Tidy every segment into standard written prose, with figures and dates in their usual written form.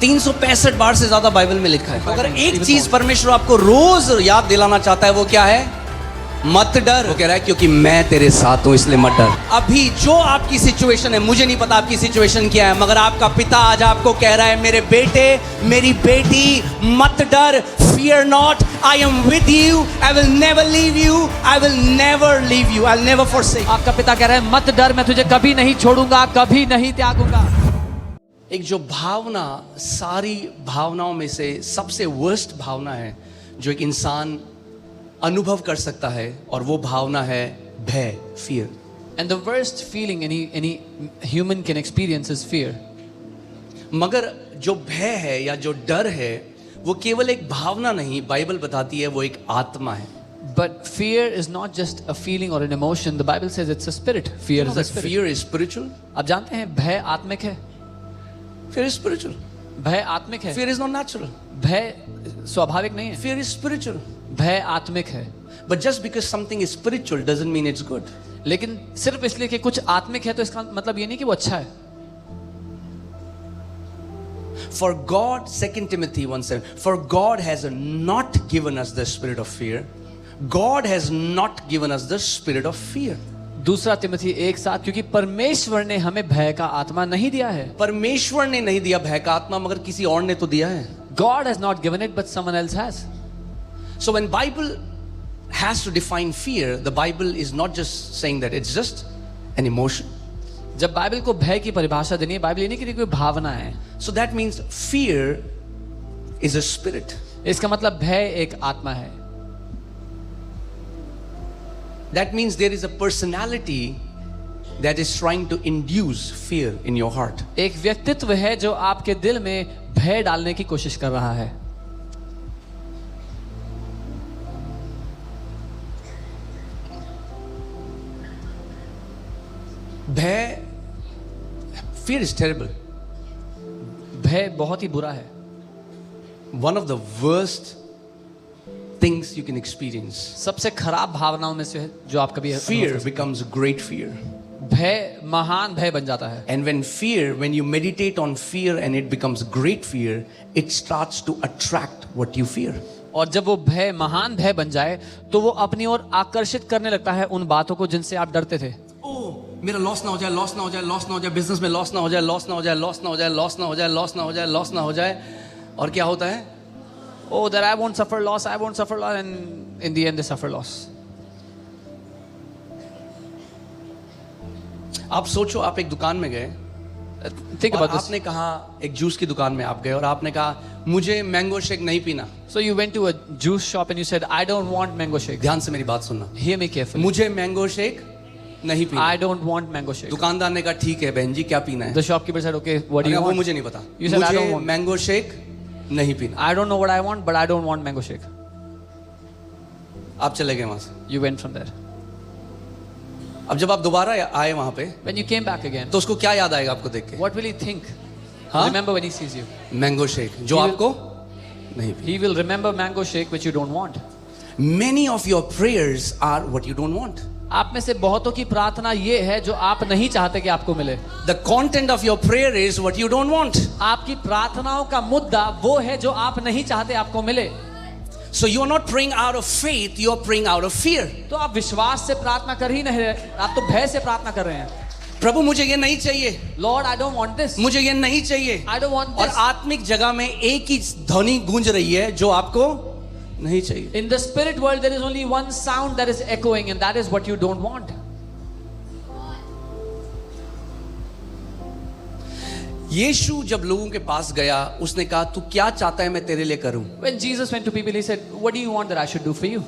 365 बार से ज्यादा बाइबल में लिखा है। अगर एक चीज परमेश्वर आपको रोज याद दिलाना चाहता है वो क्या है? मत डर। वो कह रहा है क्योंकि मैं तेरे साथ हूं इसलिए मत डर। अभी जो आपकी सिचुएशन है, मुझे नहीं पता आपकी सिचुएशन क्या है, मगर आपका पिता आज आपको कह रहा है मेरे बेटे मेरी बेटी मत डर, fear not, I am with you, I will never leave you, I will never leave you, I'll never forsake। आपका पिता कह रहा है मत डर, मैं तुझे कभी नहीं छोड़ूंगा, कभी नहीं त्यागूंगा। एक जो भावना सारी भावनाओं में से सबसे वर्स्ट भावना है जो एक इंसान अनुभव कर सकता है, और वो भावना है भय, fear। And the worst feeling any human can experience is fear। मगर जो भय है या जो डर है वो केवल एक भावना नहीं, बाइबल बताती है वो एक आत्मा है। But fear is not just a feeling or an emotion. The Bible says it's a spirit. Fear is a spirit। Fear is spiritual। आप जानते हैं भय आत्मिक है। Fear is spiritual। भय आत्मिक है। Fear is not natural। भय स्वाभाविक नहीं है। Fear is spiritual। भय आत्मिक है। But just because something is spiritual doesn't mean it's good। लेकिन सिर्फ इसलिए कि कुछ आत्मिक है तो इसका मतलब ये नहीं कि वो अच्छा है। For God, 2 Timothy 1:7, for God has not given us the spirit of fear. God has not given us the spirit of fear। दूसरा तिमोथी 1:7, क्योंकि परमेश्वर ने हमें भय का आत्मा नहीं दिया है। परमेश्वर ने नहीं दिया भय का आत्मा, मगर किसी और ने तो दिया है। God has not given it, but someone else has। So when Bible has to define fear, the Bible is not just saying that it's just an emotion। जब बाइबल को भय की परिभाषा देनी है, बाइबल ये नहीं कहती कोई भावना है। So that means fear is a spirit। इसका मतलब भय एक आत्मा है। That means there is a personality that is trying to induce fear in your heart। एक व्यक्तित्व है जो आपके दिल में भय डालने की कोशिश कर रहा है। भय, fear is terrible। भय बहुत ही बुरा है। One of the worst things you can experience। सबसे खराब भावनाओं में से है जो आप कभी Fear becomes great fear। भय महान भय बन जाता है। And when you meditate on fear and it becomes great fear, it starts to attract what you fear। और जब वो भय महान भय बन जाए तो वो अपनी ओर आकर्षित करने लगता है उन बातों को जिनसे आप डरते थे। मेरा लॉस ना हो जाए, लॉस ना हो जाए, लॉस ना हो जाए, बिजनेस में लॉस ना हो जाए, लॉस ना हो जाए, लॉस ना हो जाए, लॉस ना हो जाए, लॉस ना हो जाए, लॉस ना हो जाए। और क्या होता है? Oh, that I won't suffer loss, I won't suffer loss, and in the end they suffer loss। आप सोचो, आप एक दुकान में गए, Think about this। आपने कहा, एक जूस की दुकान में आप गए और आपने कहा मुझे मैंगो शेक नहीं पीना। So you went to a juice shop and you said, I don't want mango shake। ध्यान से मेरी बात सुनना। Hear me carefully। मुझे मैंगो शेक नहीं पीना। I don't want mango shake। दुकानदार ने कहा ठीक है बहन जी, क्या पीना है? The shopkeeper said, okay, what do you वो want? मुझे नहीं पता। You said, I don't मुझे want। मैंगो शेक नहीं पीना। I don't know what I want, but I don't want mango shake। आप चले गए वहां से। You went from there। अब जब आप दोबारा आए वहां पे, When you came back again, तो उसको क्या याद आएगा आपको देख के? what will he think? हाँ? Remember when he sees you? Mango shake जो He will- आपको नहीं पीना। He will remember mango shake which you don't want। Many of your prayers are what you don't want। आप में से बहुतों की प्रार्थना ये है जो आप नहीं चाहते कि आपको मिले। The content of your prayer is what you don't want। आपकी प्रार्थनाओं का मुद्दा वो है जो आप नहीं चाहते आपको मिले। So you are not praying out of faith, you are praying out of fear। तो आप विश्वास से प्रार्थना कर ही नहीं रहे, आप तो भय से प्रार्थना कर रहे हैं। प्रभु मुझे ये नहीं चाहिए, Lord, I don't want this। मुझे ये नहीं चाहिए। I don't want और this। आत्मिक जगह में एक ही ध्वनि गूंज रही है जो आपको नहीं चाहिए। In the spirit world there is only one sound that is echoing, and that is what you don't want। यीशु जब लोगों के पास गया, उसने कहा तू क्या चाहता है मैं तेरे लिए करूं? When Jesus went to people, he said, what do you want that I should do for you?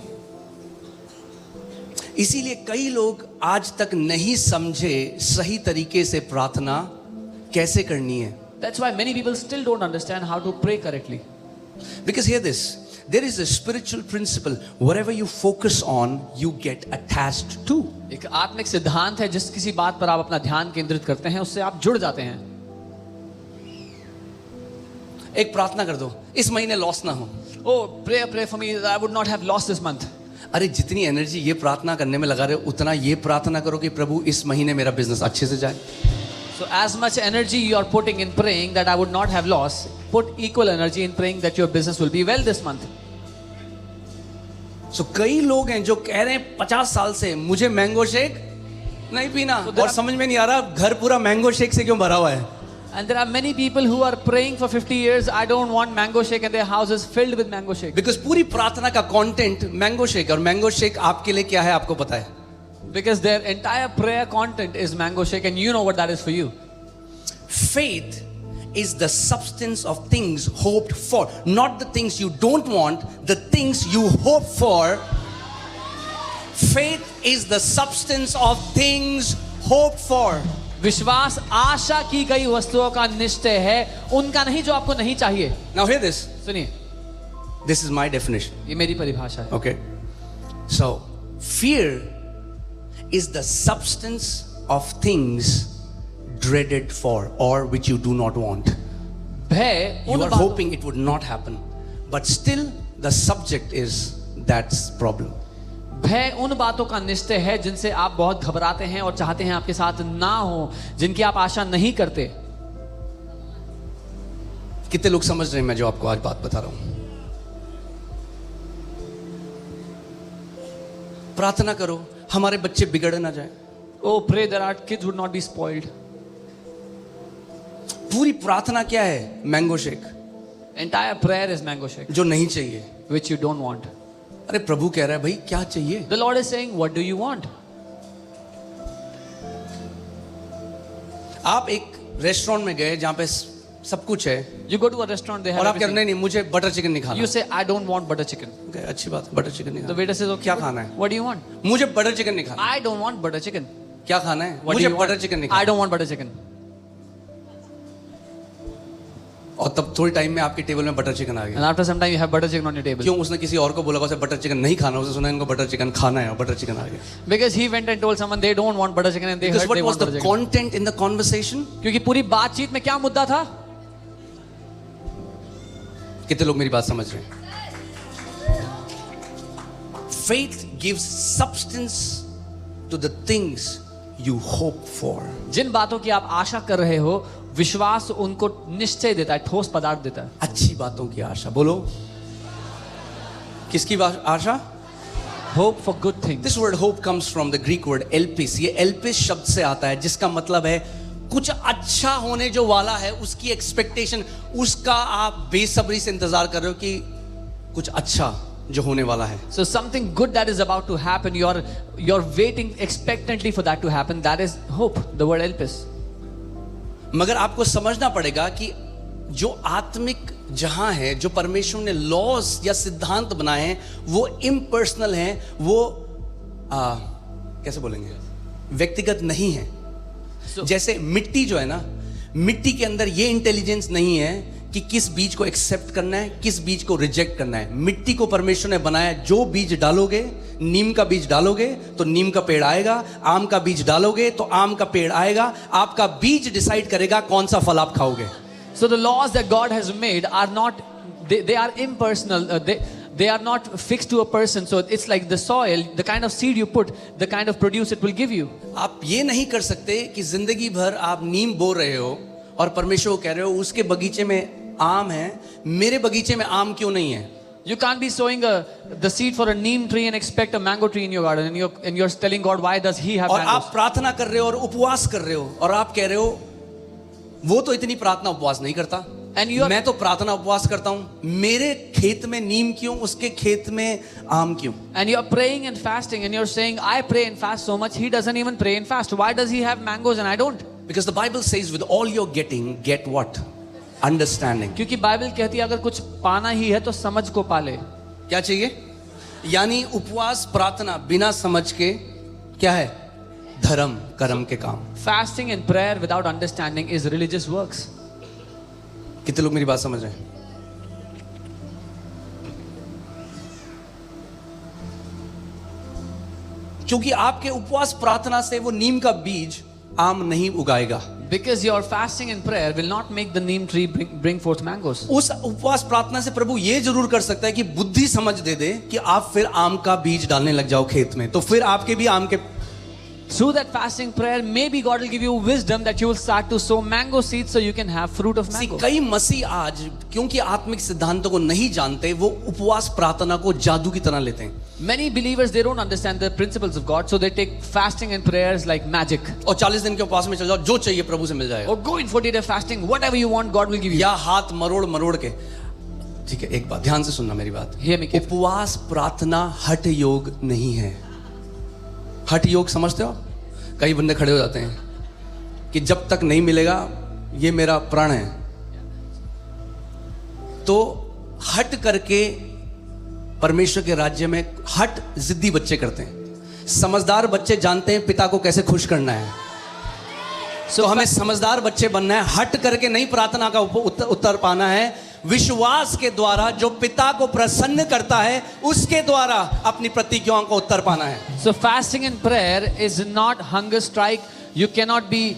इसीलिए कई लोग आज तक नहीं समझे सही तरीके से प्रार्थना कैसे करनी है। That's why many people still don't understand how to pray correctly। Because hear this, there is a spiritual principle, whatever you focus on you get attached to। एक आत्मिक सिद्धांत है, जिस किसी बात पर आप अपना ध्यान केंद्रित करते हैं उससे आप जुड़ जाते हैं। एक प्रार्थना कर दो, इस महीने लॉस ना हो। Oh, pray for me that I would not have lost this month। अरे जितनी एनर्जी ये प्रार्थना करने में लगा रहे हो, उतना ये प्रार्थना करो कि प्रभु इस महीने मेरा बिजनेस अच्छे से जाए। So as much energy you are putting in praying that I would not have lost, put equal energy in praying that your business will be well this month. So कई लोग हैं जो कह रहे हैं 50 साल से मुझे मैंगो शेक नहीं पीना, So there और are- समझ में नहीं आ रहा घर पूरा मैंगो शेक से क्यों भरा हुआ है. And there are many people who are praying for 50 years, I don't want mango shake, and their house is filled with mango shake. Because पूरी प्रार्थना का कंटेंट मैंगो शेक, और मैंगो शेक आपके लिए क्या है आपको पता है. Because their entire prayer content is mango shake, and you know what that is for you. Faith is the substance of things hoped for, not the things you don't want, the things you hope for. Faith is the substance of things hoped for. विश्वास आशा की गई वस्तुओं का निश्चय है, उनका नहीं जो आपको नहीं चाहिए. Now hear this. सुनिए, This is my definition. ये मेरी परिभाषा है. Okay. So, fear is the substance of things dreaded for or which you do not want. भय You उन are बातों- hoping it would not happen, but still the subject is that's problem. भय उन बातों का निश्चय है जिनसे आप बहुत घबराते हैं और चाहते हैं आपके साथ ना हो, जिनकी आप आशा नहीं करते. कितने लोग समझ रहे हैं मैं जो आपको आज बात बता रहा हूं. प्रार्थना करो हमारे बच्चे बिगड़ ना जाए. Oh, pray that our kids would not be spoiled. पूरी प्रार्थना क्या है? Mango shake Entire prayer is mango shake, जो नहीं चाहिए. which you don't want. अरे प्रभु कह रहा है भाई क्या चाहिए. The Lord is saying, what do you want? आप एक रेस्टोरेंट में गए जहां पे सब कुछ है, You go to a restaurant, they have और आप कह रहे everything. नहीं मुझे बटर चिकन नहीं खाना. You say, I don't want butter chicken. Okay, अच्छी बात, बटर चिकन नहीं The खाना. waiter says, okay, क्या what- खाना है? what do you want? मुझे बटर चिकन नहीं खाना. I don't want butter chicken. क्या खाना है? What do मुझे you want? बटर चिकन नहीं I खाना. don't want butter chicken. और तब थोड़ी टाइम में आपके टेबल में बटर चिकन आ And गया. after some time, you have butter chicken on your table. क्यों? उसने किसी और को बोला उसे बटर चिकन नहीं खाना, उसे सुना इनको बटर चिकन खाना है और बटर चिकन आ गया. Because he went and told someone they don't want butter chicken and they Because heard what they was want the butter chicken. content in the conversation? क्योंकि पूरी बातचीत में क्या मुद्दा था? कितने लोग मेरी बात समझ रहे हैं? Faith gives substance to the things you hope for. जिन बातों की आप आशा कर रहे हो, विश्वास उनको निश्चय देता है, ठोस पदार्थ देता है. अच्छी बातों की आशा. बोलो किसकी आशा? Hope for good things. This word hope comes from the Greek word elpis. ये elpis शब्द से आता है जिसका मतलब है कुछ अच्छा होने जो वाला है उसकी एक्सपेक्टेशन, उसका आप बेसब्री से इंतजार कर रहे हो कि कुछ अच्छा जो होने वाला है. So something good that is about to happen, you're waiting expectantly for that to happen. That is hope. The word elpis. मगर आपको समझना पड़ेगा कि जो आत्मिक जहां है, जो परमेश्वर ने लॉज या सिद्धांत बनाए हैं वो इम्पर्सनल हैं, वो कैसे बोलेंगे, व्यक्तिगत नहीं है. जैसे मिट्टी जो है ना, मिट्टी के अंदर ये इंटेलिजेंस नहीं है कि किस बीज को एक्सेप्ट करना है, किस बीज को रिजेक्ट करना है. मिट्टी को परमेश्वर ने बनाया, जो बीज डालोगे, नीम का बीज डालोगे तो नीम का पेड़ आएगा, आम का बीज डालोगे तो आम का पेड़ आएगा. आपका बीज डिसाइड करेगा कौन सा फल आप खाओगे. So the laws that God has made are not, they are impersonal. They are not fixed to a person. So it's like the soil, the kind of seed you put, the kind of produce it will give you. आप ये नहीं कर सकते कि जिंदगी भर आप नीम बो रहे हो और परमेश्वर को कह रहे हो उसके बगीचे में आम है, मेरे बगीचे में आम क्यों नहीं है. You can't be sowing the seed for a neem tree and expect a mango tree in your garden, and you're telling God, why does He have और mangoes? आप प्रार्थना कर रहे हो और उपवास कर रहे हो और आप कह रहे हो वो तो इतनी प्रार्थना उपवास नहीं करता, And you are- मैं तो प्रार्थना उपवास करता हूं, मेरे खेत में नीम क्यों, उसके खेत में आम क्यों. And you're praying and fasting, and you're saying, I pray and fast so much. He doesn't even pray and fast. Why does he have mangoes and I don't? Because the Bible says with all you're getting, get what? Understanding. क्योंकि Bible कहती है अगर कुछ पाना ही है तो समझ को पाले. क्या चाहिए? यानी उपवास प्रार्थना बिना समझ के क्या है? धर्म कर्म के काम. Fasting and prayer without understanding is religious works. कितने लोग मेरी बात समझ रहे हैं? क्योंकि आपके उपवास प्रार्थना से वो नीम का बीज आम नहीं उगाएगा. Because your fasting and prayer will not make the neem tree bring forth mangoes. उस उपवास प्रार्थना से प्रभु ये जरूर कर सकता है कि बुद्धि समझ दे दे कि आप फिर आम का बीज डालने लग जाओ खेत में, तो फिर आपके भी आम के. Through that fasting prayer, maybe God will give you wisdom that you will start to sow mango seeds so you can have fruit of mango. कई मसीह आज क्योंकि आत्मिक सिद्धांतों को नहीं जानते, वो उपवास प्रार्थना को जादू की तरह लेते हैं. Many believers, they don't understand the principles of God, so they take fasting and prayers like magic. और 40 दिन के उपवास में चल जाओ, जो चाहिए प्रभु से मिल जाएगा. Or go in 40-day fasting, whatever you want, God will give you. या हाथ मरोड़ के. ठीक है, एक बात ध्यान से सुनना मेरी बात. Hear me carefully. उपवास प्रार्थना हठ योग नहीं है. हठ योग समझते हो? कई बंदे खड़े हो जाते हैं कि जब तक नहीं मिलेगा ये मेरा प्रण है. तो हट करके परमेश्वर के राज्य में हट जिद्दी बच्चे करते हैं. समझदार बच्चे जानते हैं पिता को कैसे खुश करना है. तो हमें समझदार बच्चे बनना है. हट करके नहीं प्रार्थना का उत्तर पाना है. विश्वास के द्वारा जो पिता को प्रसन्न करता है उसके द्वारा अपनी प्रतिज्ञाओं को उत्तर पाना है. So fasting and prayer is not hunger strike. You cannot be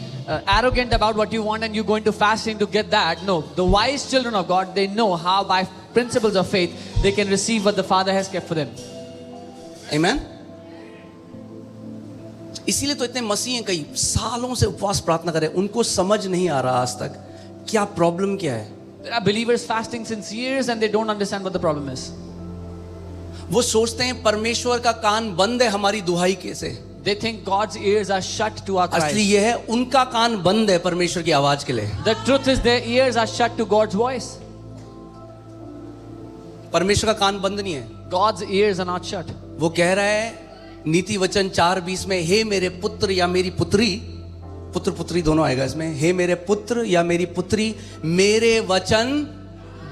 arrogant about what you want and you go into fasting to get that. No, the wise children of God, they know how by principles of faith they can receive what the Father has kept for them. Amen. इसीलिए तो इतने मसीह कई सालों से उपवास प्रार्थना करें, उनको समझ नहीं आ रहा आज तक क्या प्रॉब्लम क्या है. There are believers fasting since years and they don't understand what the problem is. वो सोचते हैं परमेश्वर का कान बंद है हमारी दुहाई के से. They think God's ears are shut to our असली cries. ये है उनका कान बंद है परमेश्वर की आवाज के लिए. The truth is their ears are shut to God's voice. परमेश्वर का कान बंद नहीं है. God's ears are not shut. वो कह रहा है नीति वचन 4:20 में, हे मेरे पुत्र या मेरी पुत्री, पुत्र पुत्री दोनों आएगा इसमें, हे मेरे पुत्र या मेरी पुत्री, मेरे वचन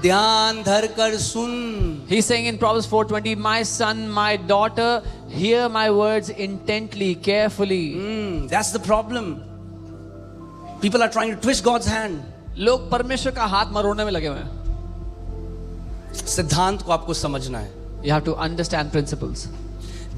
ध्यान धर कर सुन. He's saying in Proverbs 4:20, my son, my daughter, hear my words intently, carefully. That's the problem. People are trying to twist God's hand. लोग परमेश्वर का हाथ मरोड़ने में लगे हुए हैं. सिद्धांत को आपको समझना है. You have to understand principles.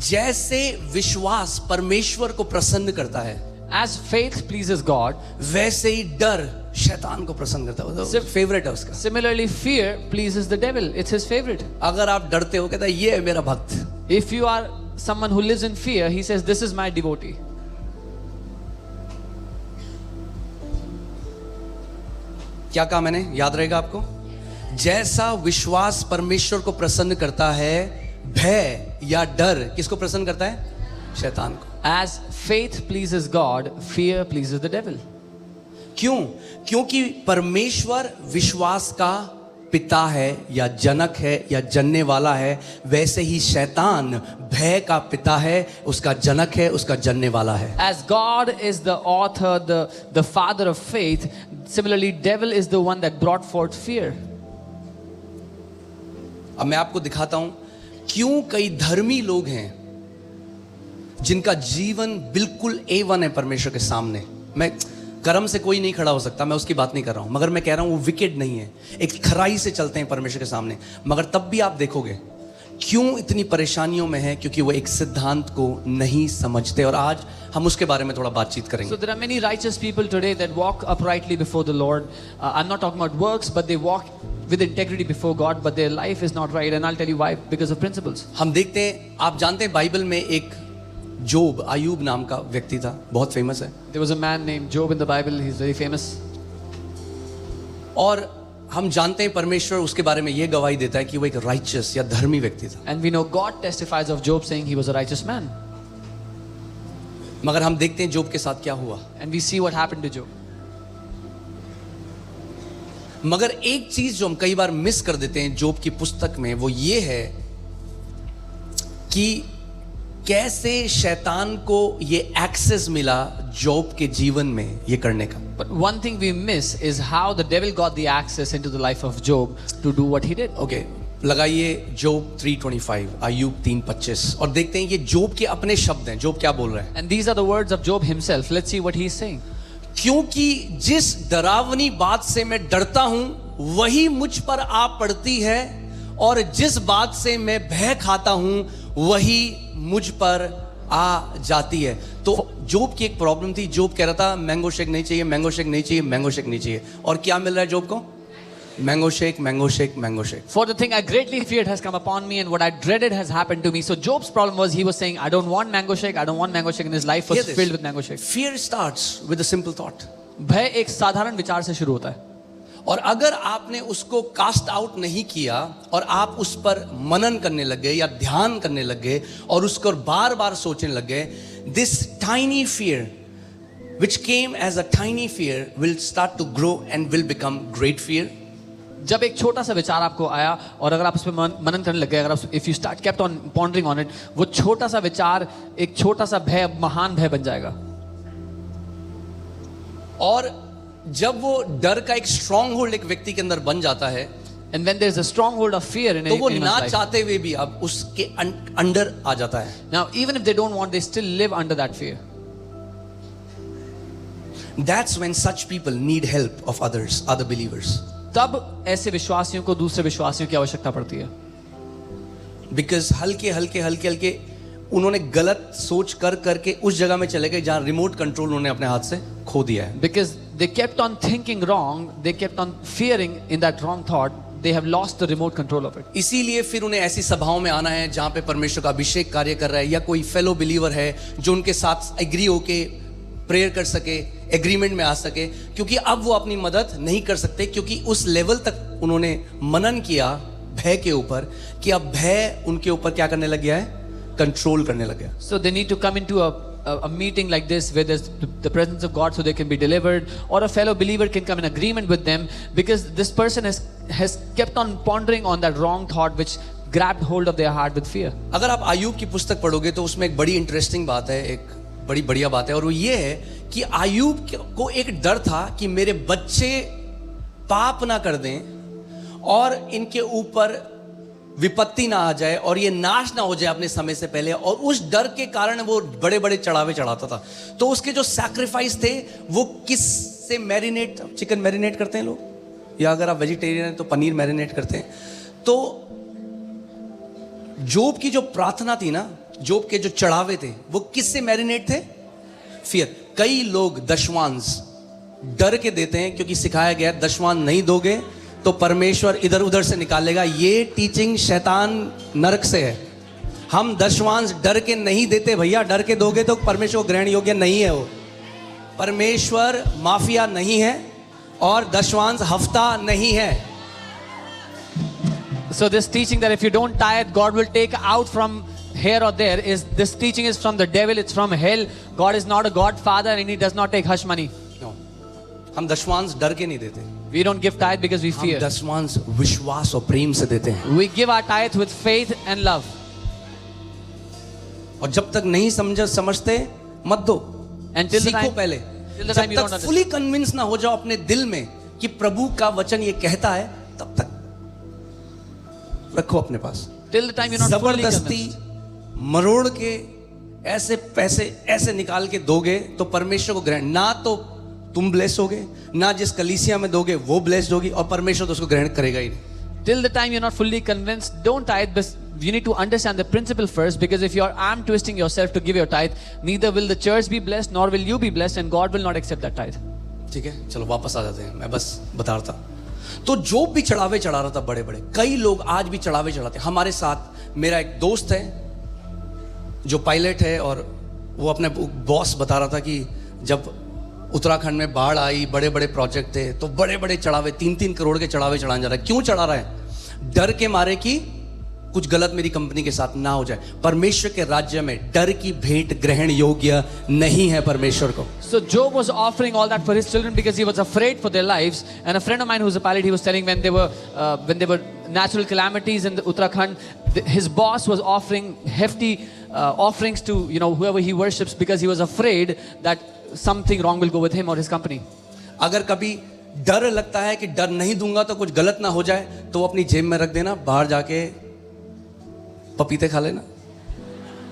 जैसे विश्वास परमेश्वर को प्रसन्न करता है, As faith pleases God, वैसे ही डर शैतान को प्रसन्न करता है. वो फेवरेट है उसका. similarly fear pleases the devil. It's his favorite. अगर आप डरते हो, कहता है ये है मेरा भक्त. If you are someone who lives in fear, he says this is my devotee. क्या कहा मैंने, याद रहेगा आपको? जैसा विश्वास परमेश्वर को प्रसन्न करता है, भय या डर किसको प्रसन्न करता है? शैतान को. As faith pleases God, fear pleases the devil. क्यों? क्योंकि परमेश्वर विश्वास का पिता है या जनक है या जनने वाला है, वैसे ही शैतान भय का पिता है, उसका जनक है, उसका जनने वाला है. As God is the author, the father of faith, similarly devil is the one that brought forth fear. अब मैं आपको दिखाता हूं क्यों कई धर्मी लोग हैं जिनका जीवन बिल्कुल A1 है परमेश्वर के सामने. मैं कर्म से कोई नहीं खड़ा हो सकता, मैं उसकी बात नहीं कर रहा हूं, मगर मैं कह रहा हूं वो विकेड नहीं है, एक खराई से चलते हैं परमेश्वर के सामने. मगर तब भी आप देखोगे क्यों इतनी परेशानियों में है, क्योंकि वो एक सिद्धांत को नहीं समझते. और आज हम उसके बारे में थोड़ा बातचीत करेंगे. So there are many righteous people today that walk uprightly before the Lord. I'm not talking about works, but they walk with integrity before God, but their life is not right, and I'll tell you why. Because of principles. हम देखते हैं, आप जानते हैं Bible में एक जोब, अयूब नाम का व्यक्ति था, बहुत फेमस है. There was a man named Job in the Bible. He's very famous. और हम जानते हैं परमेश्वर उसके बारे में ये गवाही देता है कि वो एक राइचस या धर्मी व्यक्ति था. And we know God testifies of Job saying he was a righteous man. मगर हम देखते हैं जोब के साथ क्या हुआ. And we see what happened to Job. मगर एक चीज जो हम कई बार मिस कर देते हैं जोब की पुस्तक में, वो ये है कि कैसे शैतान को ये एक्सेस मिला जोब के जीवन में ये करने का. But one thing we miss is how the devil got the access into the life of Job to do what he did. Okay, लगाइए जोब 3:25, अय्यूब 3:25 और देखते हैं ये जोब के अपने शब्द हैं. जोब क्या बोल रहा है? And these are the words of Job himself. Let's see what he is saying. क्योंकि जिस डरावनी बात से मैं डरता हूं वही मुझ पर आ पड़ती है, और जिस बात से मैं भय खाता हूं वही मुझ पर आ जाती है. तो जोब की एक प्रॉब्लम थी. जोब कह रहा था मैंगो शेक नहीं चाहिए, मैंगो शेक नहीं चाहिए, मैंगो शेक नहीं चाहिए. और क्या मिल रहा है जोब को? Mango shake, mango shake, mango shake. For the thing I greatly feared has come upon me, and what I dreaded has happened to me. So Job's problem was he was saying, I don't want mango shake, I don't want mango shake, and his life Hear was this. filled with mango shake. Fear starts with a simple thought. भय एक साधारण विचार से शुरू होता है, और अगर आपने उसको कास्ट आउट नहीं किया और आप उस पर मनन करने लग गए या ध्यान करने लग गए और उसको बार बार सोचने लग गए, this tiny fear which came as a tiny fear will start to grow and will become great fear. जब एक छोटा सा विचार आपको आया और अगर आप उस पर मनन करने लग गए, अगर आप if you start kept on pondering on it, वो छोटा सा विचार एक छोटा सा भय महान भय बन जाएगा. और जब वो डर का एक स्ट्रॉन्ग होल्ड एक व्यक्ति के अंदर बन जाता है, And when there is a stronghold of fear in तो वो anyone's ना life, चाहते हुए भी अब उसके अंडर आ जाता है. now even if they don't want, they still live under that fear. That's when such people need help of others, other believers. तब ऐसे विश्वासियों को दूसरे विश्वासियों की आवश्यकता पड़ती है. Because हल्के उन्होंने गलत सोच कर करके उस जगह में चले गए जहां रिमोट कंट्रोल उन्होंने अपने हाथ से खो दिया है. Because they kept on thinking wrong, they kept on fearing in that wrong thought, they have lost the remote control of it. इसीलिए फिर उन्हें ऐसी सभाओं में आना है जहां पे परमेश्वर का अभिषेक कार्य कर रहा है, या कोई फेलो बिलीवर है जो उनके साथ एग्री होके प्रेयर कर सके, एग्रीमेंट में आ सके, क्योंकि अब वो अपनी मदद नहीं कर सकते, क्योंकि उस लेवल तक उन्होंने मनन किया भय के ऊपर कि अब भय उनके ऊपर क्या करने लग गया है, कंट्रोल करने लग गया. So they need to come into a meeting like this where there's the presence of God so they can be delivered, or a fellow believer can come in agreement with them, because this person has kept on pondering on that wrong thought which grabbed hold of their heart with fear. अगर आप आयूब की पुस्तक पढ़ोगे तो उसमें एक बड़ी interesting बात है, एक बड़ी बढ़िया बात है, और वो ये है कि आयूब को एक डर था कि मेरे बच्चे पाप ना कर दें और इनके ऊपर विपत्ति ना आ जाए और ये नाश ना हो जाए अपने समय से पहले, और उस डर के कारण वो बड़े बड़े चढ़ावे चढ़ाता था. तो उसके जो सैक्रिफाइस थे वो किस से मैरिनेट, चिकन मैरिनेट करते हैं लोग, या अगर आप वेजिटेरियन हैं तो पनीर मैरिनेट करते हैं. तो जोब की जो प्रार्थना थी ना, जोब के जो चढ़ावे थे वो किस से मैरिनेट थे, फियर. कई लोग दशमांश डर के देते हैं क्योंकि सिखाया गया है दशमांश नहीं दोगे तो परमेश्वर इधर उधर से निकालेगा. ये टीचिंग शैतान नरक से है. हम दशमांश डर के नहीं देते भैया, डर के दोगे तो परमेश्वर ग्रहण योग्य नहीं है. वो परमेश्वर माफिया नहीं है और दशमांश हफ्ता नहीं है. So this teaching that if you don't tithe, God will take out from here or there, is this teaching is from the devil, it's from hell. God is not a godfather and he does not take hush money. No. हम दशमांश डर के नहीं देते, We don't give tithe because we हम fear. दशमांश विश्वास और प्रेम से देते हैं. We give our tithe with faith and love. और जब तक नहीं समझते मत दो. And till the सीखो time, पहले. till the time जब you don't तक understand. फुली कन्विंस ना हो जाओ अपने दिल में कि प्रभु का वचन ये कहता है, तब तक रखो अपने पास. Till the time you're not fully जबरदस्ती convinced. मरोड़ के ऐसे पैसे ऐसे निकाल के दोगे तो परमेश्वर को ग्रहण, ना तो तुम ब्लेस होगे, ना जिस कलीसिया में दोगे वो ब्लेस्ड होगी, और परमेश्वर तो उसको ग्रहण करेगा ही नहीं. Till the time you're not fully convinced, don't tithe. But you need to understand the principle first, because if you're arm twisting yourself to give your tithe, neither will the church be blessed nor will you be blessed, and God will not accept that tithe. ठीक है, चलो वापस आ जाते हैं. मैं बस बता रहा था. तो जोब भी चढ़ावे चढ़ा रहा था बड़े बड़े. कई लोग आज भी चढ़ावे चढ़ाते हैं. हमारे साथ मेरा एक दोस्त है जो पायलट है, और वो अपने बॉस बता रहा था कि जब उत्तराखंड में बाढ़ आई, बड़े बड़े प्रोजेक्ट थे, तो बड़े बड़े चढ़ावे 3-3 करोड़ के चढ़ावे चढ़ाने जा रहा है. क्यों चढ़ा रहा है? डर के मारे कि कुछ गलत मेरी कंपनी के साथ ना हो जाए. परमेश्वर के राज्य में डर की भेंट ग्रहण योग्य नहीं है परमेश्वर को. So Job was offering all that for his children because he was afraid for their lives. And a friend of mine who's a pilot, he was telling when there were natural calamities in the Uttarakhand, his boss was offering hefty offerings to whoever he worships, because he was afraid that something wrong will go with him or his company. अगर कभी डर लगता है कि डर नहीं दूंगा तो कुछ गलत ना हो जाए, तो वो अपनी जेब में रख देना, बाहर जाके पपीते खा लेना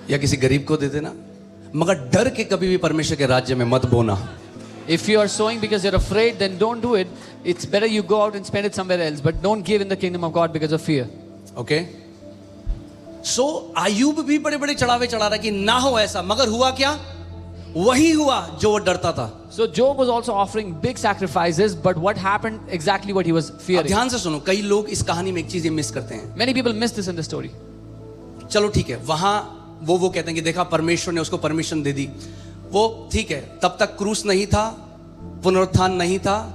या किसी गरीब को दे देना, मगर डर के कभी भी परमेश्वर के राज्य में मत बोना. If you are sowing because you're afraid, then don't do it. It's better you go out and spend it somewhere else, but don't give in the kingdom of God because of fear. Okay. So Ayub भी बड़े बड़े चढ़ावे चढ़ा रहा कि ना हो ऐसा, मगर हुआ क्या? वही हुआ जो वो डरता था। So Job was also offering big sacrifices, but what happened exactly what he was अब fearing? ध्यान से सुनो, कई लोग इस कहानी में एक चीज ये मिस करते हैं। Many people miss this in the story. चलो ठीक है, वहां वो कहते हैं कि देखा परमेश्वर ने उसको परमिशन दे दी, वो ठीक है, तब तक क्रूस नहीं था, पुनरुत्थान नहीं था,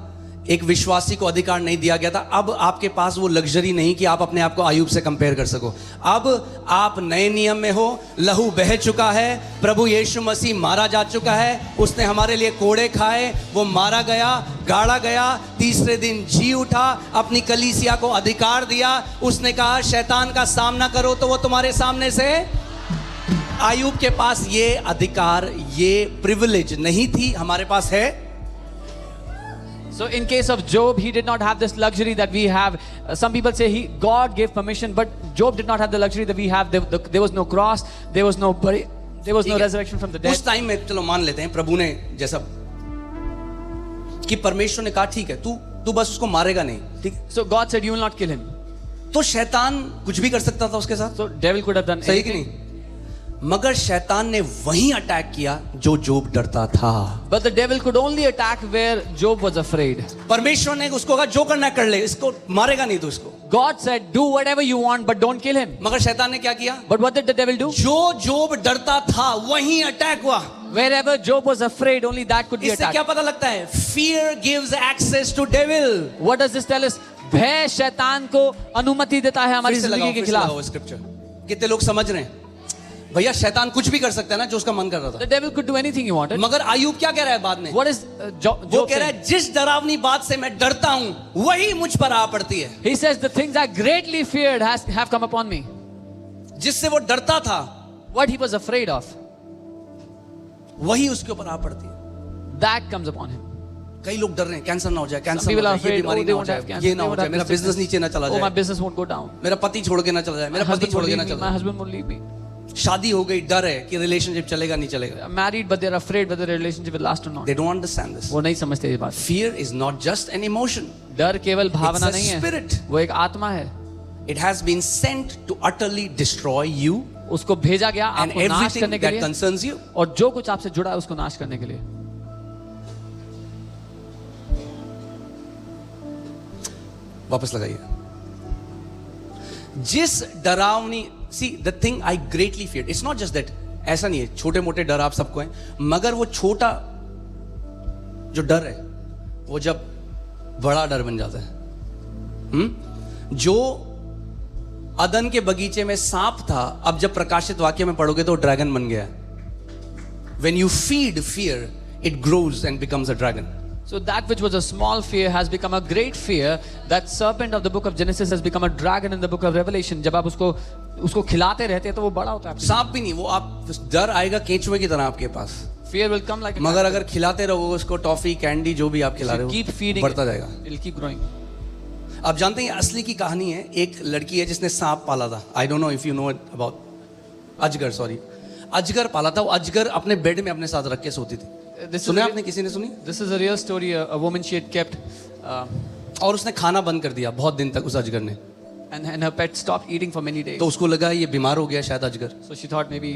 एक विश्वासी को अधिकार नहीं दिया गया था। अब आपके पास वो लग्जरी नहीं कि आप अपने आप को आयुब से कंपेयर कर सको। अब आप नए नियम में हो, लहू बह चुका है, प्रभु यीशु मसीह मारा जा चुका है, उसने हमारे लिए कोड़े खाए, वो मारा गया, गाड़ा गया, तीसरे दिन जी उठा, अपनी कलीसिया को अधिकार दिया। उसने कहा शैतान का सामना करो तो वो तुम्हारे सामने से। आयुब के पास ये अधिकार, ये प्रिविलेज नहीं थी, हमारे पास है। So in case of Job, he did not have this luxury that we have. Some people say God gave permission, but Job did not have the luxury that we have. There was no cross, there was no resurrection from the dead. उस time में चलो मान लेते हैं प्रभु ने जैसा कि परमेश्वर ने कहा ठीक है, तू बस उसको मारेगा नहीं, ठीक। So God said you will not kill him. तो शैतान कुछ भी कर सकता था उसके साथ, So devil could have done सही कि anything. नहीं? मगर शैतान ने वहीं अटैक किया जो जोब डरता था। But the devil could only attack where Job was afraid. परमेश्वर ने उसको कहा जो करना कर ले, इसको मारेगा नहीं तो इसको। God said do whatever you want but don't kill him. मगर शैतान ने क्या किया? But what did the devil do? जो जोब डरता था वहीं अटैक हुआ। Wherever Job was afraid, only that could be इससे क्या attacked. पता लगता है? Fear gives access to devil। What does this tell us? भय शैतान को अनुमति देता है हमारी जिंदगी के खिलाफ. स्क्रिप्चर कितने लोग समझ रहे हैं? भैया शैतान कुछ भी कर सकता है ना जो उसका मन कर रहा था। The devil could do anything he wanted. मगर आयुब क्या कह रहा है बाद में? What is वो Job कह रहा saying? है जिस डरावनी बात से मैं डरता हूं वही मुझ पर आ पड़ती है। He says the things I greatly feared have come upon me. जिससे वो डरता था What he was afraid of, वही उसके ऊपर आ पड़ती है। that comes upon him. कई लोग डर रहे हैं कैंसर ना हो जाए, Some कैंसर people ना are हो जाए, ये afraid, बीमारी oh, ना they हो won't जाए, have cancer, ये they ना हो won't जाए, have मेरा this बिजनेस sickness. नीचे ना चला Oh, my जाए, business won't go down. मेरा पति छोड़ के ना चला जाए, मेरा My पति husband छोड़ won't के ना leave me. चला My जाए। husband won't leave me. शादी हो गई, डर है कि रिलेशनशिप चलेगा नहीं चलेगा। They are married, but they are afraid whether the relationship will last or not. They don't understand this. वो नहीं समझते ये बात. Fear is not just an emotion. डर केवल भावना It's a नहीं है, spirit. वो एक आत्मा है. It has been sent to utterly destroy you उसको भेजा गया and आपको नाश everything करने के that लिए, concerns you. और जो कुछ आपसे जुड़ा है उसको नाश करने के लिए. वापस लगाइए। जिस डरावनी see the thing I greatly fear, it's not just that, ऐसा नहीं है छोटे मोटे डर आप सबको हैं, मगर वो छोटा जो डर है वो जब बड़ा डर बन जाता है। जो अदन के बगीचे में सांप था, अब जब प्रकाशित वाक्य में पढ़ोगे तो ड्रैगन बन गया। When you feed fear, it grows and becomes a dragon. So that which was a small fear has become a great fear. That serpent of the book of Genesis has become a dragon in the book of Revelation. जब आप उसको खिलाते रहते हैं तो वो बड़ा होता है. सांप भी नहीं, वो आप डर आएगा केंचुए की तरह आपके पास, Fear will come like a मगर अगर खिलाते रहो उसको टॉफी कैंडी जो भी आप खिला रहे keep हो feeding बढ़ता it, जाएगा। it'll keep growing. आप जानते हैं असली की कहानी है, एक लड़की है जिसने सांप पाला था। I don't know if you know about अजगर, सॉरी अजगर पाला था। वो अजगर अपने बेड में अपने साथ रख के सोती थी। सुने आपने, किसी ने सुनी? This is a real story. A woman she had kept, और उसने खाना बंद कर दिया बहुत दिन तक उस अजगर ने। and her pet stopped eating for many days. तो उसको लगा ये बीमार हो गया शायद अजगर, So she thought maybe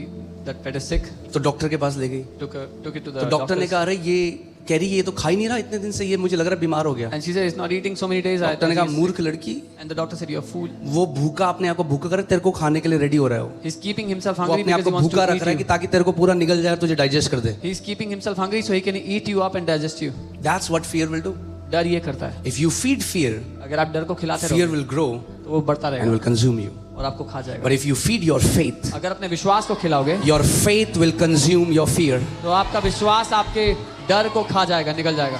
that pet is sick. तो डॉक्टर के पास ले गई। Took it to the तो डॉक्टर ने doctors. कहा अरे ये कह रही है ये तो खा ही नहीं रहा इतने दिन से, ये मुझे लग रहा है बीमार हो गया। And she said it's not eating so many days. I doctor ने thought कहा he's sick. मूर्ख लड़की, And the doctor said you're a fool. वो भूखा अपने आप को भूखा करे, तेरे को खाने के लिए रेडी हो रहा है वो। He's keeping himself वो hungry अपने आप because को he wants भूखा to रख रहा है eat कि you. ताकि तेरे को पूरा निगल जाए, तुझे डाइजेस्ट कर दे। He's keeping himself hungry so he can eat you up and digest you. That's what fear will do. डर ये करता है. If you feed fear, अगर आप डर को खिलाते fear रहो will grow तो वो बढ़ता and रहेगा will consume you. और आपको खा जाएगा. But if you feed your faith, अगर अपने विश्वास को खिलाओगे your faith will consume your fear. तो आपका विश्वास आपके डर को खा जाएगा, निकल जाएगा.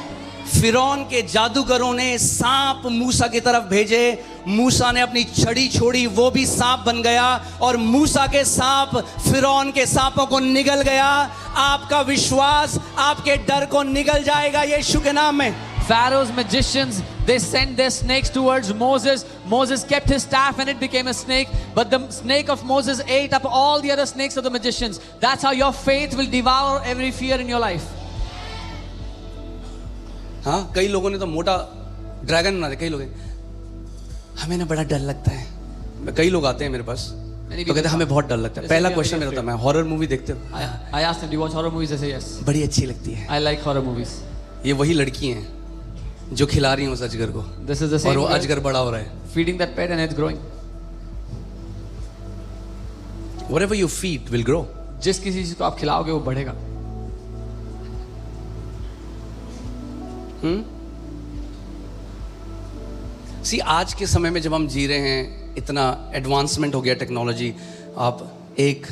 फिरौन के जादूगरों ने सांप मूसा की तरफ भेजे, मूसा ने अपनी छड़ी छोड़ी, वो भी सांप बन गया, और मूसा के सांप फिरौन के सांपों को निगल गया। आपका विश्वास आपके डर को निगल जाएगा यीशु के नाम में। Pharaoh's magicians, they sent their snakes towards Moses. Moses kept his staff and it became a snake. But the snake of Moses ate up all the other snakes of the magicians. That's how your faith will devour every fear in your life. हाँ, कई लोगों ने तो मोटा dragon बना दिया। कई लोग हमें ना बड़ा डर लगता है। कई लोग आते हैं मेरे पास, Many तो कहते people हैं हमें बहुत डर लगता है। They say पहला we are क्वेश्चन very मेरा था, afraid. मैं हॉरर मूवी देखते हो? I asked them, do you watch horror movies? They say yes. बड़ी अच्छी लगती है। I like horror movies. ये वही लड़की हैं जो खिला रही हैं उस अजगर को, This is the और same वो girl अजगर बड़ा हो रहा है। feeding that pet and it's growing. Whatever you feed will grow. जिस किसी चीज को आप खिलाओगे वो बढ़ेगा. सी आज के समय में जब हम जी रहे हैं, इतना एडवांसमेंट हो गया टेक्नोलॉजी। आप एक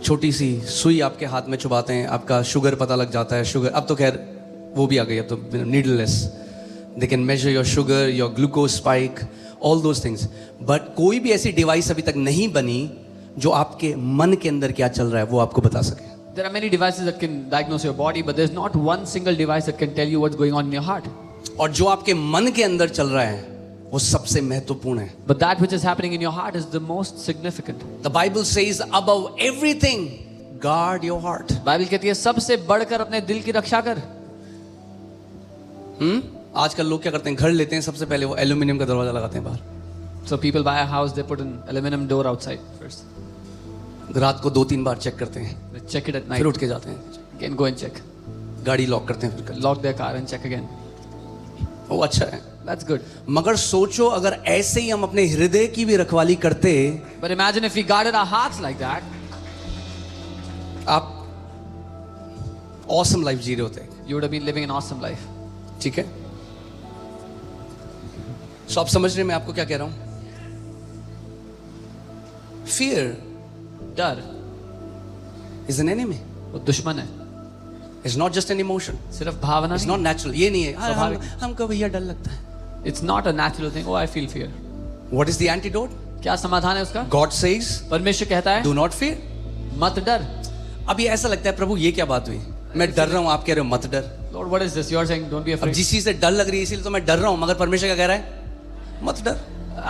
छोटी सी सुई आपके हाथ में चुबाते हैं, आपका शुगर पता लग जाता है। शुगर अब तो खैर वो भी आ गई, अब तो needleless, they can measure your sugar, your glucose spike, all those things. But कोई भी ऐसी डिवाइस अभी तक नहीं बनी जो आपके मन के अंदर क्या चल रहा है वो आपको बता सके। There are many devices that can diagnose your body, but there's not one single device that can tell you what's going on in your heart. और जो आपके मन के अंदर चल रहा है वो सबसे महत्वपूर्ण है। But that which is happening in your heart is the most significant. The Bible says above everything guard your heart. Bible कहती है सबसे बढ़कर अपने दिल की रक्षा कर. आजकल लोग क्या करते हैं, घर लेते हैं, सबसे पहले वो एल्यूमिनियम का दरवाजा लगाते हैं बाहर। So people buy a house, they put an aluminum door outside first. रात को 2-3 बार चेक करते हैं, They check it at night. फिर उठ के जाते हैं, Again go and check. गाड़ी लॉक करते हैं, फिर Lock their car and check again. वो अच्छा है। That's good. मगर सोचो अगर ऐसे ही हम अपने हृदय की भी रखवाली करते, But imagine if we guarded our hearts like that, आप ऑसम लाइफ जी रहे होते। you would have been living an awesome life. ठीक है, सो आप समझ रहे हैं मैं आपको क्या कह रहा हूं? फियर डर इज एन एनिमी, वो दुश्मन है, it's not just an emotion, सिर्फ भावना इट्स नहीं. Not natural. ये नहीं है स्वाभाविक. हमको भैया डर लगता है। It's not a natural thing. Oh, I feel fear. What is the antidote? क्या समाधान है उसका? गॉड सेज परमेश्वर कहता है डू नॉट फियर। मत डर. अब ये ऐसा लगता है प्रभु ये क्या बात हुई, मैं डर रहा हूं, आप कह रहे हो मत डर। Lord, what is this? You are saying don't be अब afraid. जिस चीज से डर लग रही है इसीलिए तो मैं डर रहा हूं, मगर परमेश्वर क्या कह रहा है? मत डर।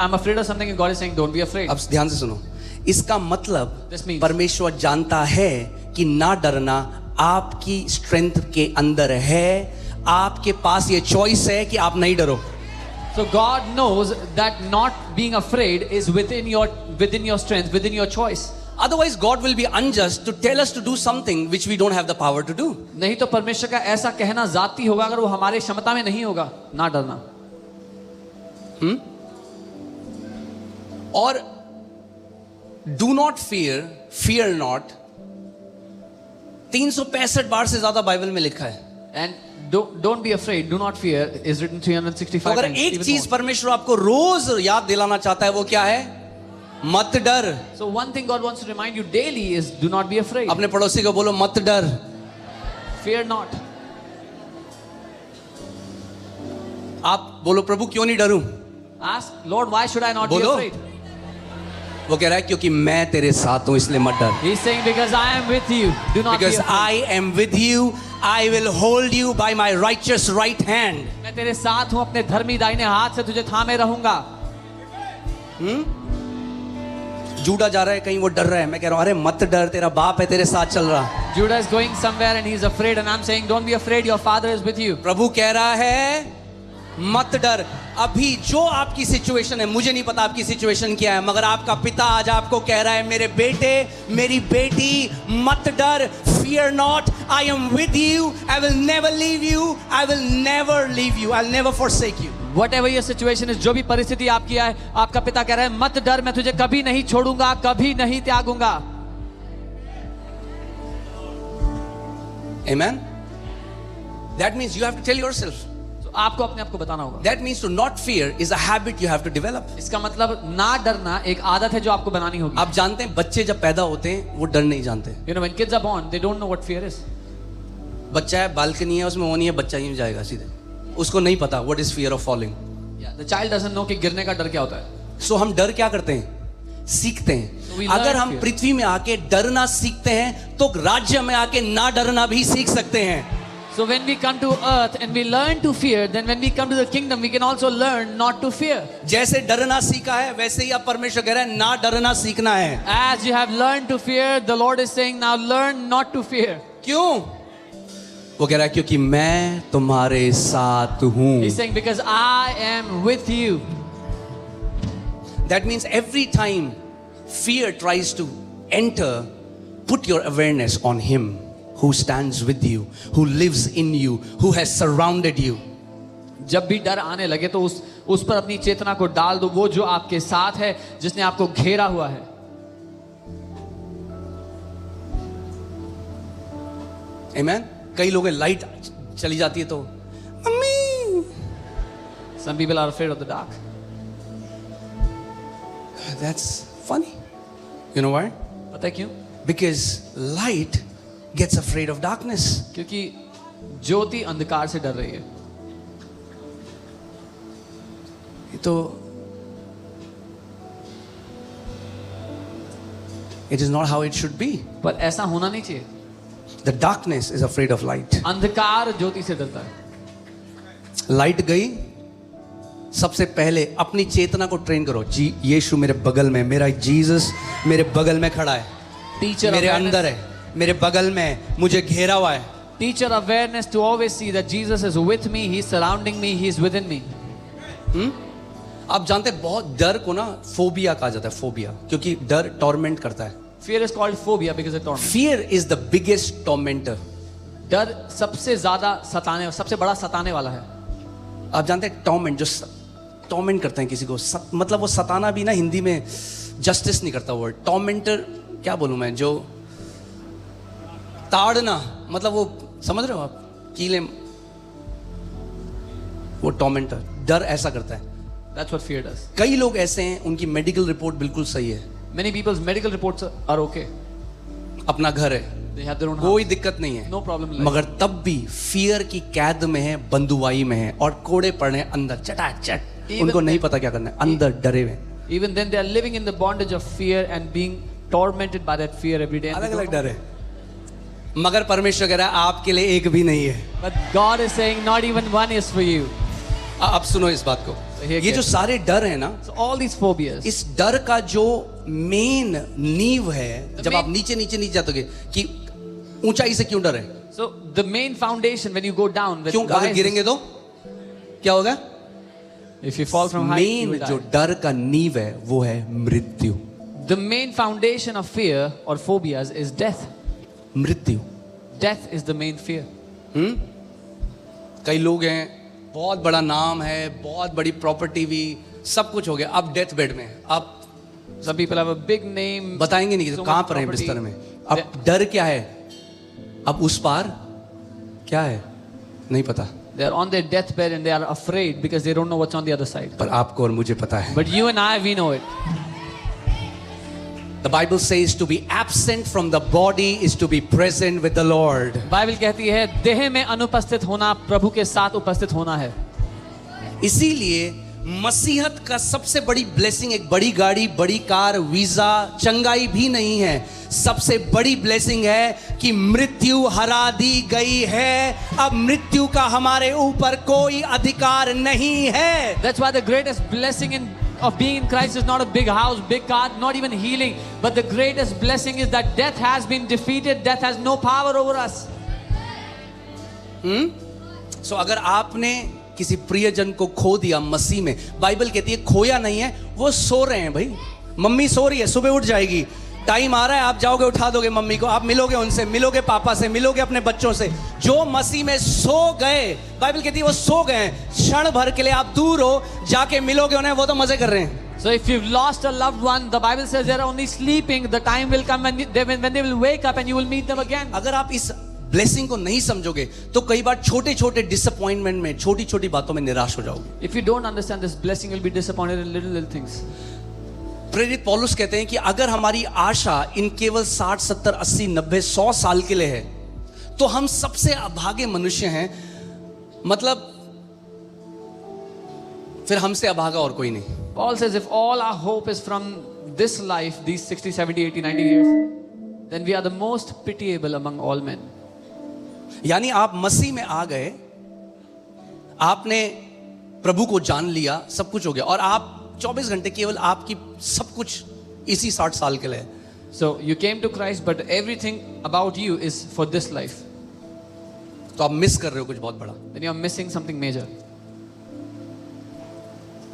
I'm afraid of something and God is saying don't be afraid. अब ध्यान से सुनो, इसका मतलब This means- परमेश्वर जानता है कि ना डरना आपकी स्ट्रेंथ के अंदर है, आपके पास ये चॉइस है कि आप नहीं डरो। So God knows that not being afraid is within your strength, within your choice. Otherwise God will be unjust to tell us to do something which we don't have the power to do. नहीं तो परमेश्वर का ऐसा कहना जाती होगा अगर वो हमारे क्षमता में नहीं होगा ना डरना. और do not fear, fear not 365 बार से ज्यादा बाइबल में लिखा है। And don't be afraid, do not fear is written 365 अगर times. एक even चीज more. परमेश्वर आपको रोज याद दिलाना चाहता है वो क्या है? मत डर। So one thing God wants to remind you daily is do not be afraid. अपने पड़ोसी को बोलो मत डर। Fear not. आप बोलो प्रभु क्यों नहीं डरूं? Ask Lord, why should I not be बोलो। afraid? वो कह रहा है क्योंकि मैं तेरे साथ हूं इसलिए मत डर। He's saying because I am with you, do not Because be afraid. I am with you, I will hold you by my righteous right hand. मैं तेरे साथ हूं, अपने धर्मी दाहिने हाथ से तुझे थामे रहूंगा. जूडा जा रहा है कहीं, वो डर रहा है, मैं कह रहा हूं अरे मत डर, तेरा बाप है तेरे साथ चल रहा। Judah is going somewhere and he's afraid and I'm saying don't be afraid, your father is with you. प्रभु कह रहा है मत डर। अभी जो आपकी सिचुएशन है, मुझे नहीं पता आपकी सिचुएशन क्या है, मगर आपका पिता आज आपको कह रहा है मेरे बेटे मेरी बेटी मत डर, fear not, I am with you, I will never leave you, I will never leave you, I'll never forsake you. Whatever your situation is, जो भी परिस्थिति आपकी है, आपका पिता कह रहा है मत डर, मैं तुझे कभी नहीं छोड़ूंगा, कभी नहीं त्यागूंगा. Amen. That means you have to tell yourself. तो आपको अपने आप को बताना होगा. That means to not fear is a habit you have to develop. इसका मतलब ना डरना एक आदत है जो आपको बनानी होगी. आप जानते हैं बच्चे जब पैदा होते हैं वो डर नहीं जानते। You know when kids are born, they don't know what fear is. बच्चा है, बालकनी है, उसमें वो नहीं है, बच्चा ही जाएगा सीधे, उसको नहीं पता what is fear of falling. Yeah, the child doesn't know कि गिरने का डर क्या होता है. So हम डर क्या करते हैं? सीखते हैं. So we learn अगर हम fear. पृथ्वी में आके डरना सीखते हैं तो राज्य में आके ना डरना भी सीख सकते हैं. So when we come to earth and we learn to fear, then when we come to the kingdom, we can also learn not to fear. जैसे डरना सीखा है वैसे ही अब परमेश्वर कह रहा है ना डरना सीखना है. As you have learned to fear, the Lord is saying now learn not to fear. क्यों? वो कह रहा है क्योंकि मैं तुम्हारे साथ हूं. He's saying because I am with you. That means every time fear tries to enter, put your awareness on Him who stands with you, who lives in you, who has surrounded you. जब भी डर आने लगे तो उस पर अपनी चेतना को डाल दो, वो जो आपके साथ है, जिसने आपको घेरा हुआ है. Amen. कई लोग लाइट चली जाती है तो mummy. Some people are afraid of the dark. That's funny. You know why? पता है क्यों? Because light gets afraid of darkness. क्योंकि ज्योति अंधकार से डर रही है. तो it is not how it should be. पर ऐसा होना नहीं चाहिए. The darkness is afraid of light. अंधकार ज्योति से डरता है. लाइट गई, सबसे पहले अपनी चेतना को ट्रेन करो. जी यीशु मेरे बगल में, मेरा जीसस मेरे बगल में खड़ा है, टीचर मेरे अंदर है, मेरे बगल में है, मुझे घेरा हुआ है. Teacher awareness to always see that Jesus is with me, He is surrounding me, He is within me. आप जानते हैं बहुत डर को ना फोबिया कहा जाता है. फोबिया क्योंकि डर टॉर्मेंट करता है. Fear is called phobia because it torments. Fear is the biggest tormentor. डर सबसे ज्यादा सताने, सबसे बड़ा सताने वाला है. आप जानते हैं टॉर्मेंट, जो टॉर्मेंट करते हैं किसी को, मतलब वो सताना भी ना हिंदी में जस्टिस नहीं करता वर्ड. टॉर्मेंटर क्या बोलूं मैं, जो ताड़ना, मतलब वो समझ रहे हो आप, कीले, वो टॉर्मेंटर. डर ऐसा करता है. That's what fear does. कई लोग ऐसे हैं उनकी मेडिकल रिपोर्ट बिल्कुल सही है, Many people's medical reports are okay. अपना घर है, They have their own कोई house. दिक्कत नहीं है, No problem in life. मगर तब भी फियर की कैद में है, बंदुआई में है और कोड़े पड़े हैं अंदर चटाचट. Even उनको नहीं then- पता क्या करना है, अंदर डरे हुए. Even then they are living in the bondage of fear and being tormented by that fear every day. And अलग they अलग don't डर है, मगर परमेश्वर कह रहा है आपके लिए एक भी नहीं है. know. But God is saying not even one is for you. अब सुनो इस बात को. here ये जो gets- सारे डर है ना, So all these phobias. इस डर का जो मेन नींव है, जब main- आप नीचे नीचे नीचे जाते कि ऊंचाई से क्यों डर है, So the main foundation when you go down, क्यों why अगर is गिरेंगे तो क्या होगा? this? If you fall from height, you main will जो die. डर का नींव है वो है मृत्यु. The main foundation of fear or phobias is death. मृत्यु. Death is the main fear. कई लोग हैं, बहुत बड़ा नाम है, बहुत बड़ी प्रॉपर्टी भी, सब कुछ हो गया, अब डेथ बेड में. अब Some people have a big name. बताएंगे नहीं कि so कहां much पर है property. बिस्तर में. अब डर क्या है, अब उस पार क्या है नहीं पता, They are on their deathbed and they are afraid because they don't know what's on the other side. पर आपको और मुझे पता है. But you and I, we know it. The Bible says to be absent from the body is to be present with the Lord. Bible कहती है देह में अनुपस्थित होना प्रभु के साथ उपस्थित होना है. इसीलिए मसीहत का सबसे बड़ी ब्लेसिंग एक बड़ी गाड़ी, बड़ी कार, वीजा, चंगाई भी नहीं है. सबसे बड़ी ब्लेसिंग है कि मृत्यु हरा दी गई है. अब मृत्यु का हमारे ऊपर कोई अधिकार नहीं है. That's why the greatest blessing of being in Christ is not a big house, big car, not even healing. But the greatest blessing is that death has been defeated. Death has no power over us. So अगर आपने किसी प्रियजन को खो दिया मसीह में, Bible कहती है खोया नहीं है, वो सो रहे हैं. भाई मम्मी सो रही है, सुबह उठ जाएगी, टाइम आ रहा है, आप जाओगे उठा दोगे मम्मी को, आप मिलोगे उनसे, मिलोगे पापा से, मिलोगे अपने बच्चों से. जो मसीह में सो गए, बाइबल कहती है वो सो गए हैं. क्षण भर के लिए आप दूर हो, जाके मिलोगे उन्हें, वो तो मजे कर रहे हैं. So if you've lost a loved one, the Bible says they're only sleeping. The time will come when they will wake up and you will meet them again. अगर आप इस ब्लेसिंग को नहीं समझोगे तो कई बार छोटे छोटे डिसअपॉइंटमेंट में, छोटी छोटी बातों में निराश हो जाओगे. If you don't understand this blessing, you'll be disappointed in little things. प्रेरित पौलुस कहते हैं कि अगर हमारी आशा इन केवल 60, 70, 80, 90, 100 साल के लिए है तो हम सबसे अभागे मनुष्य हैं. मतलब फिर हमसे अभागा और कोई नहीं. Paul says if all our hope is from this life, these 60, 70, 80, 90 years, then we are the most pitiable among all men. यानी आप मसीह में आ गए, आपने प्रभु को जान लिया, सब कुछ हो गया, और आप 24 घंटे केवल आपकी सब कुछ इसी 60 साल के लिए. So you came to Christ, but everything about you is for this life. तो आप मिस कर रहे हो कुछ बहुत बड़ा. Then you are missing something major.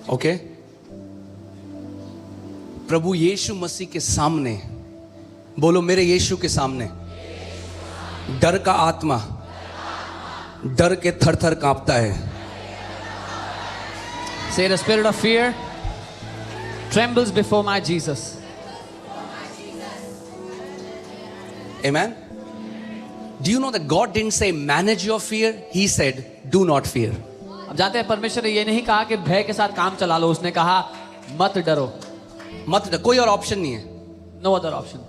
Okay प्रभु यीशु मसीह के सामने, बोलो मेरे यीशु के सामने, डर का आत्मा डर के थर थर कांपता है. Say, the spirit of fear trembles before my Jesus. Amen. Do you know that God didn't say manage your fear? He said do not fear. अब जानते हैं परमेश्वर ने ये नहीं कहा कि भय के साथ काम चला लो, उसने कहा मत डरो. मत डर, कोई और ऑप्शन नहीं है. No other option.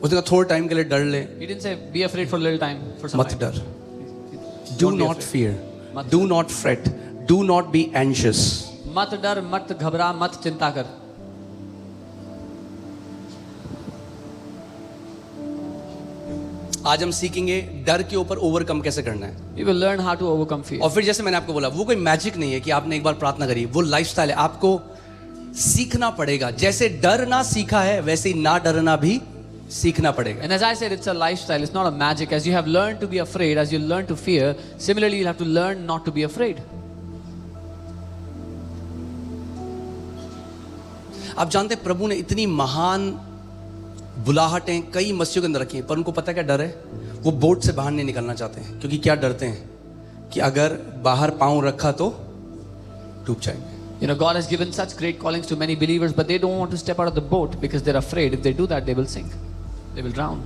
उसने कहा थोड़े टाइम के लिए डर ले. He didn't say be afraid for a little time, for some मत time. डर. Do Don't be not afraid. fear. मत Do not fret. Do not be anxious. मत डर, मत घबरा, मत चिंता कर. आज हम सीखेंगे डर के ऊपर ओवरकम कैसे करना है. We will learn how to overcome fear. और फिर जैसे मैंने आपको बोला, वो कोई मैजिक नहीं है कि आपने एक बार प्रार्थना करी, वो लाइफस्टाइल है. आपको सीखना पड़ेगा. जैसे डरना सीखा है वैसे ही ना डरना भी सीखना पड़ेगा. And as I said, it's a lifestyle. It's not a magic. As you have learned to be afraid, as you learn to fear, similarly you'll have to learn not to be afraid. आप जानते हैं प्रभु ने इतनी महान बुलाहटें कई मसीहों के अंदर रखी हैं, पर उनको पता क्या डर है? वो बोट से बाहर नहीं निकलना चाहते हैं. क्योंकि क्या डरते हैं कि अगर बाहर पांव रखा तो डूब जाएंगे. You know, God has given such great callings to many believers, but they don't want to step out of the boat because they're afraid. If they do that, they will sink. They will drown.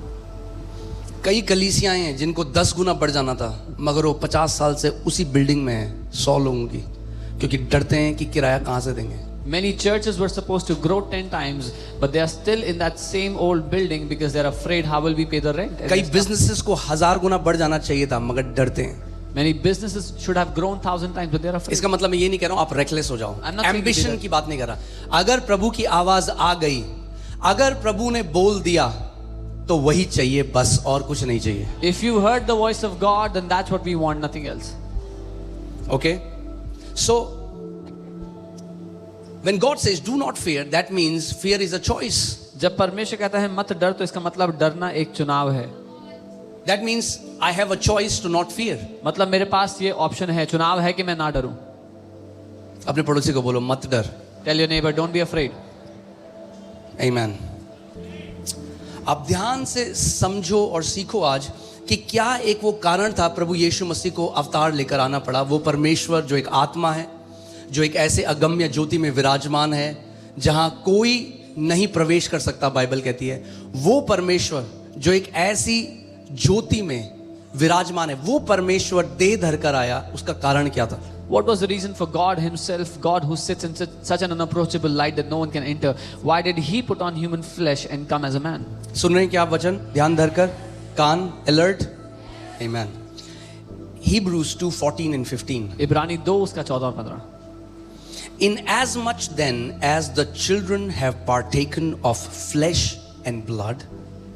कई कलीसियाएं हैं जिनको 10 गुना बढ़ जाना था, मगर वो 50 साल से उसी बिल्डिंग में है 100 लोगों की, क्योंकि डरते हैं कि किराया कहां से देंगे. Many churches were supposed to grow 10 times, but they are still in that same old building because they're afraid how will we pay the rent. कई बिजनेसेस को 1000 गुना बढ़ जाना चाहिए था, मगर डरते हैं. Many businesses should have grown 1,000 times, but they're afraid. इसका मतलब मैं ये नहीं कह रहा हूं आप रेकलेस हो जाओ. I'm not saying ambition that. की बात नहीं कर रहा. अगर प्रभु की आवाज आ गई, अगर प्रभु ने बोल दिया तो वही चाहिए बस, और कुछ नहीं चाहिए. If you heard the voice of God, then that's what we want, nothing else. Okay, so when God says do not fear, that means fear is a choice. जब परमेश्वर कहता है मत डर, तो इसका मतलब डरना एक चुनाव है. That means I have a choice to not fear. मतलब मेरे पास ये ऑप्शन है, चुनाव है कि मैं ना डरूं. अपने पड़ोसी को बोलो मत डर. Tell your neighbor, don't be afraid. Amen. आप ध्यान से समझो और सीखो आज कि क्या एक वो कारण था प्रभु यीशु मसीह को अवतार लेकर आना पड़ा. वो परमेश्वर जो एक आत्मा है, जो एक ऐसे अगम्य ज्योति में विराजमान है जहां कोई नहीं प्रवेश कर सकता, बाइबल कहती है. वो परमेश्वर जो एक ऐसी ज्योति में विराजमान है, वो परमेश्वर देह धर कर आया. उसका कारण क्या था? What was the reason for God himself, God who sits in such an unapproachable light that no one can enter? Why did he put on human flesh and come as a man? सुन रहे हैं क्या आप वचन? ध्यान धरकर, कान alert. Amen. Hebrews 2:14 and 15. इब्रानी 2 उसका 14 और 15. In as much then as the children have partaken of flesh and blood,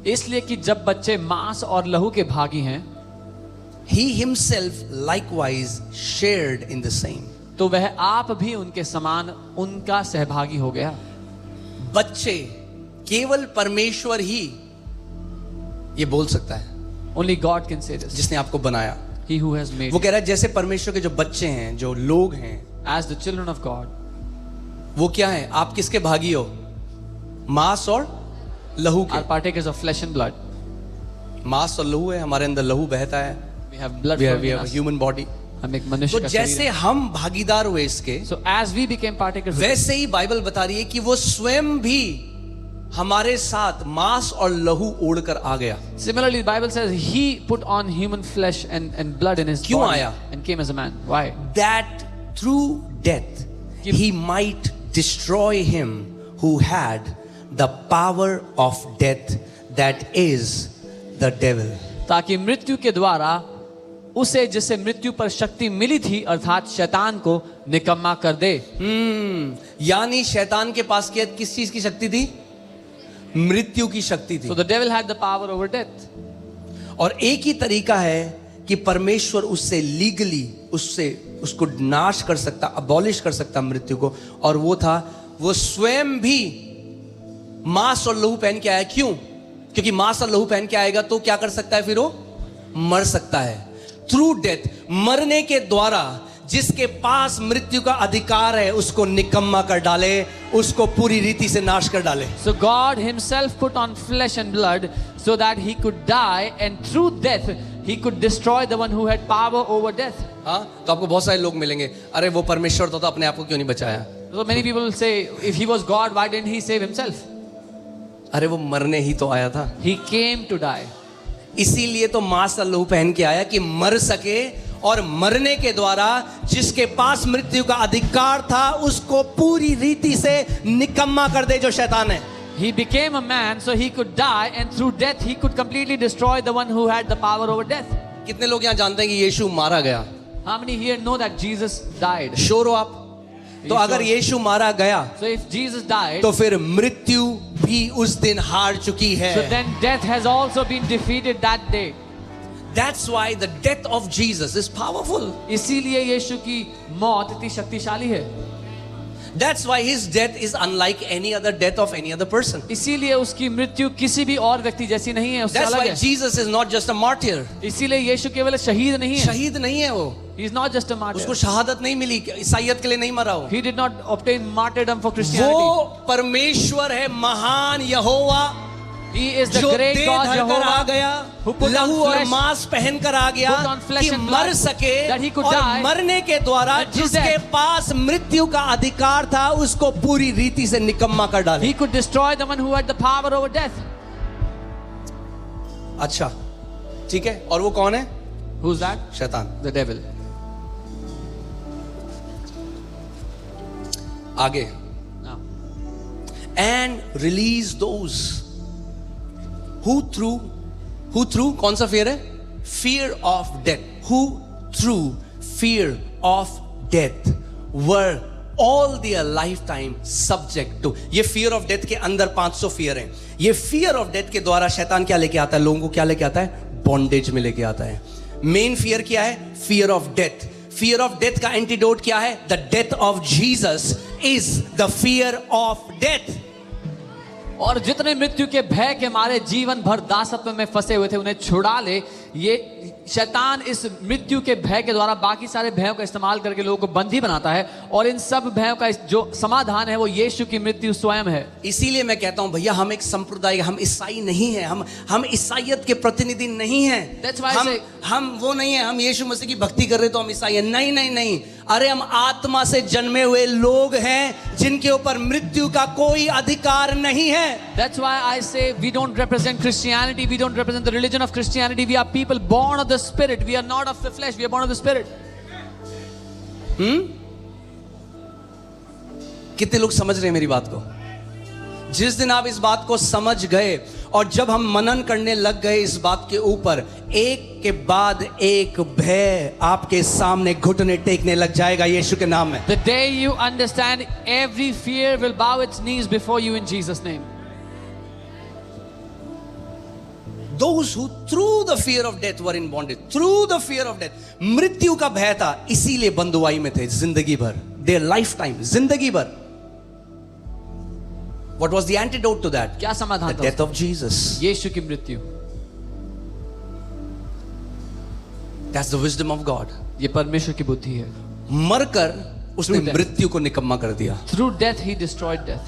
इसलिए कि जब बच्चे मांस और लहू के भागी हैं, he himself likewise shared in the same. तो वह आप भी उनके समान उनका सहभागी हो गया. बच्चे केवल परमेश्वर ही ये बोल सकता है, Only God can say this. जिसने आपको बनाया. He who has made वो you. कह रहा है जैसे परमेश्वर के जो बच्चे हैं, जो लोग हैं, As the children of God, वो क्या है? आप किसके भागी हो? मांस और लहू are के. partakers of flesh and blood. मांस और लहू है, हमारे अंदर लहू बहता है. We have blood We flowing have in a us. human body. हम एक तो मनुष्य का जैसे शरीर है. हम भागीदार हुए इसके, So as we became partakers of वैसे ही बाइबल बता रही है कि वो स्वयं भी हमारे साथ मांस और लहू ओढ़कर आ गया. Similarly, the Bible says he put on human flesh and blood in his क्यों body आया? and came as a man. Why? That through death he might destroy him who had the power of death, that is the devil. ताकि मृत्यु के द्वारा उसे जिसे मृत्यु पर शक्ति मिली थी, अर्थात शैतान को निकम्मा कर दे. यानी शैतान के पास क्या किस चीज की शक्ति थी? मृत्यु की शक्ति थी. So the devil had the power over death. और एक ही तरीका है कि परमेश्वर उससे लीगली उसको नाश कर सकता, अबॉलिश कर सकता मृत्यु को, और वो था वो स्वयं भी मांस और लहू पहन के आया. क्यों? क्योंकि मांस और लहू पहन के आएगा तो क्या कर सकता है? फिर वो मर सकता है. थ्रू डेथ, मरने के द्वारा जिसके पास मृत्यु का अधिकार है उसको निकम्मा कर डाले, उसको पूरी रीति से नाश कर डाले। So God himself put on flesh and blood so that he could die, and through death he could destroy the one who had power over death. हाँ, तो आपको बहुत सारे लोग मिलेंगे, अरे वो परमेश्वर तो अपने आप को क्यों नहीं बचाया? So many people will say, if he was God, why didn't he save himself? अरे वो मरने ही तो आया था। He came to die. इसीलिए तो मांस लहू पहन के आया कि मर सके, और मरने के द्वारा जिसके पास मृत्यु का अधिकार था उसको पूरी रीति से निकम्मा कर दे जो शैतान है। He became a man so he could die, and through death he could completely destroy the one who had the power over death. कितने लोग यहाँ जानते हैं कि यीशु मारा गया? How many here know that Jesus died? Sure हो आप? तो अगर यीशु मारा गया So if Jesus died, तो फिर मृत्यु भी उस दिन हार चुकी है। so then death has also been defeated that day. That's why the death of Jesus is powerful. इसीलिए यीशु की मौत इतनी शक्तिशाली है। That's why his death is unlike any other death of any other person. इसीलिए उसकी मृत्यु किसी भी और व्यक्ति जैसी नहीं है, उससे That's अलग why है। Jesus is not just a martyr. इसीलिए यीशु केवल शहीद नहीं है। शहीद नहीं है वो। He is not just a martyr. उसको शहादत नहीं मिली, ईसाईयत के लिए नहीं मरा वो। He did not obtain martyrdom for Christianity. वो परमेश्वर है, महान यहोवा, He is the जो great देह God धरकर आ Jehovah, गया, who put on लहू और flesh, मांस पहन कर आ गया put on flesh कि and blood, मर सके, that he could और die, मरने के द्वारा and through जिसके death, पास मृत्यु का अधिकार था उसको पूरी रीति से निकम्मा कर डाले। he could destroy the one who had the power over death. अच्छा, ठीक है, और वो कौन है? Who's that? शैतान। The devil. आगे, Now, and release those who through कौन सा fear है? Fear of death. Who through fear of death were all their lifetime subject to. ये fear of death के अंदर 500 fear हैं। ये fear of death के द्वारा शैतान क्या लेके आता है? लोगों को क्या लेके आता है? बॉन्डेज में लेके आता है। मेन fear क्या है? Fear of death. Fear of death का एंटीडोट क्या है? The death of Jesus is the fear of death. और जितने मृत्यु के भय के मारे जीवन भर दासत्व में फंसे हुए थे उन्हें छुड़ा ले। ये शैतान इस मृत्यु के भय के द्वारा बाकी सारे भयों का इस्तेमाल करके लोगों को बंदी बनाता है, और इन सब भयों का जो समाधान है वो यीशु की मृत्यु स्वयं है। इसीलिए मैं कहता हूं भैया, हम एक संप्रदाय, हम ईसाई नहीं हैं, हम ईसाईयत के प्रतिनिधि नहीं हैं। That's why I say, हम वो नहीं है, हम यीशु मसीह की भक्ति कर रहे तो हम ईसाई हैं। नहीं नहीं नहीं, अरे हम आत्मा से जन्मे हुए लोग हैं जिनके ऊपर मृत्यु का कोई अधिकार नहीं है। That's why I say we don't represent Christianity, we don't represent the religion of Christianity. We are people born of the Spirit. We are not of the flesh. We are born of the Spirit. कितने लोग समझ रहे हैं मेरी बात को? जिस दिन आप इस बात को समझ गए और जब हम मनन करने लग गए इस बात के ऊपर, एक के बाद एक भय आपके सामने घुटने टेकने लग जाएगा यीशु के नाम में। The day you understand, every fear will bow its knees before you in Jesus' name. Those who through the fear of death were in bondage, through the fear of death, मृत्यु का भय था, इसीलिए बंधुआई में थे जिंदगी भर, their lifetime, जिंदगी भर। What was the antidote to that? क्या समाधान The था? death of Jesus. यीशु की मृत्यु। That's the wisdom of God. ये परमेश्वर की बुद्धि है। मरकर उसने Through death. मृत्यु को निकम्मा कर दिया। Through death he destroyed death.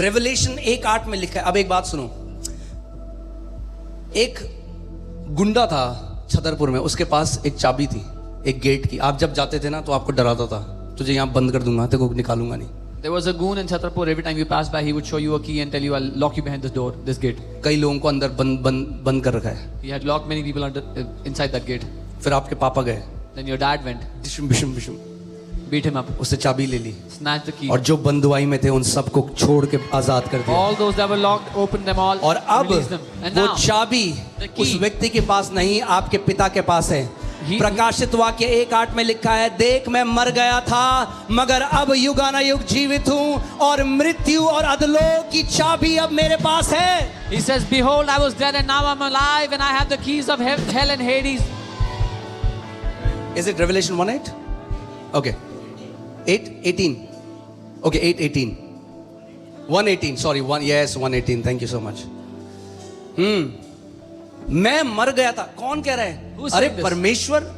Revelation 1:8 में लिखा है। अब एक बात सुनो, एक गुंडा था छतरपुर में, उसके पास एक चाबी थी एक गेट की। आप जब जाते थे ना तो आपको डराता था, तुझे यहाँ बंद कर दूंगा, तेरे को निकालूंगा नहीं। There was a goon in Chhatarpur. Every time you pass by, he would show you a key and tell you, "I'll lock you behind this door, this gate." कई लोगों को अंदर बंद कर रखा है। He had locked many people inside that gate. फिर आपके पापा गए, Then your dad went, बिशुम बिशुम बिशुम, beat him up, उससे चाबी ले ली, snatched the key. और जो बंधुआई में थे उन सबको छोड़ के आजाद कर दिया। All those that were locked, opened them all, और अब released them. And वो now, चाबी the key, उस व्यक्ति के पास नहीं, आपके पिता के पास है। प्रकाशित वाक्य 1:8 में लिखा है, देख मैं मर गया था मगर अब युगानुयुग जीवित हूं, और मृत्यु और अधोलोक की चाबी अब मेरे पास है। he says, "Behold, I was dead and now I'm alive, and I have the keys of hell and Hades." Is it Revelation 1:8? Okay. 8:18. Okay, 8:18. 1:18. Sorry, 1. Yes, 1:18. Thank you so much. मैं मर गया था। कौन कह रहा Who है? said अरे this?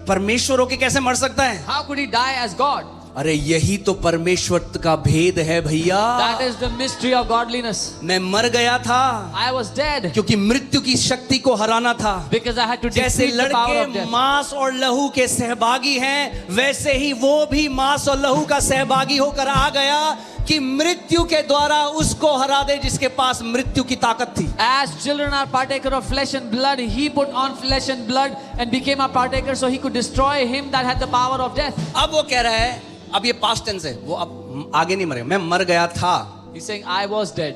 परमेश्वर होके कैसे मर सकता है? How could he die as God? अरे यही तो परमेश्वर का भेद है भैया। That is the mystery of godliness. मैं मर गया था I was dead क्योंकि मृत्यु की शक्ति को हराना था। because I had to जैसे defeat the power of लड़के death. मांस और लहू के सहभागी हैं, वैसे ही वो भी मांस और लहू का सहभागी होकर आ गया कि मृत्यु के द्वारा उसको हरा दे जिसके पास मृत्यु की ताकत थी। As children are partaker of flesh and blood, he put on flesh and blood and became a partaker so he could destroy him that had the power of death. अब वो कह रहा है, अब ये पास्ट टेंस है, वो अब आगे नहीं मरे, मैं मर गया था। He's saying, I was dead.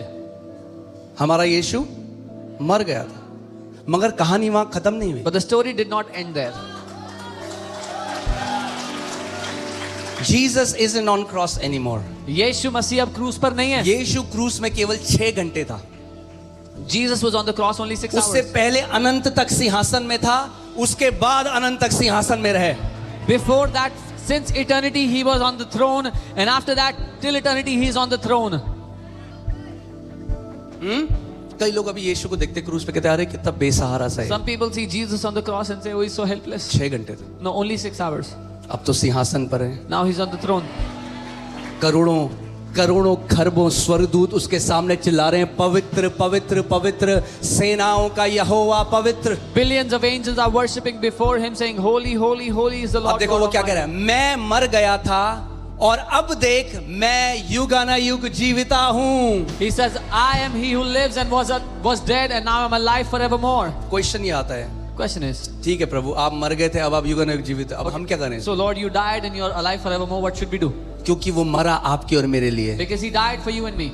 हमारा यीशु मर गया था, मगर कहानी वहां खत्म नहीं हुई। But the story did not end there. Jesus isn't on cross anymore. यीशु मसीह अब क्रूस पर नहीं है. यीशु क्रूस में केवल 6 घंटे था। Jesus was on the cross only 6 उससे hours. पहले अनंत तक सिंहासन में था, उसके बाद अनंत तक सिंहासन में रहे। Before that, since eternity, he was on the throne, and after that, till eternity, he is on the throne. कई लोग अभी यीशु को देखते क्रूस पे कहते हैं, अरे कितना बेसहारा सा है। Some people see Jesus on the cross and say, oh, he's so helpless. 6 घंटे थे, No, only 6 hours. अब तो सिंहासन पर है। Now he's on the throne. करोड़ों करोड़ों खरबों स्वर्गदूत उसके सामने चिल्ला रहे हैं, पवित्र पवित्र पवित्र सेनाओं का यहोवा पवित्र। Billions of angels are worshipping before him, saying, holy, holy, holy is the अब Lord देखो वो God क्या कह रहा Almighty. है, मैं मर गया था और अब देख मैं युगानुयुग जीविता हूं। He says, I am he who lives and was dead, and now I'm alive forevermore. Question ये आता है, Question is, ठीक है प्रभु आप मर गए थे, अब आप युगानुयुग जीवित, अब हम क्या करें? so Lord, you died and you're alive forevermore. What should we do? क्योंकि वो मरा आपकी और मेरे लिए। Because he died for you and me.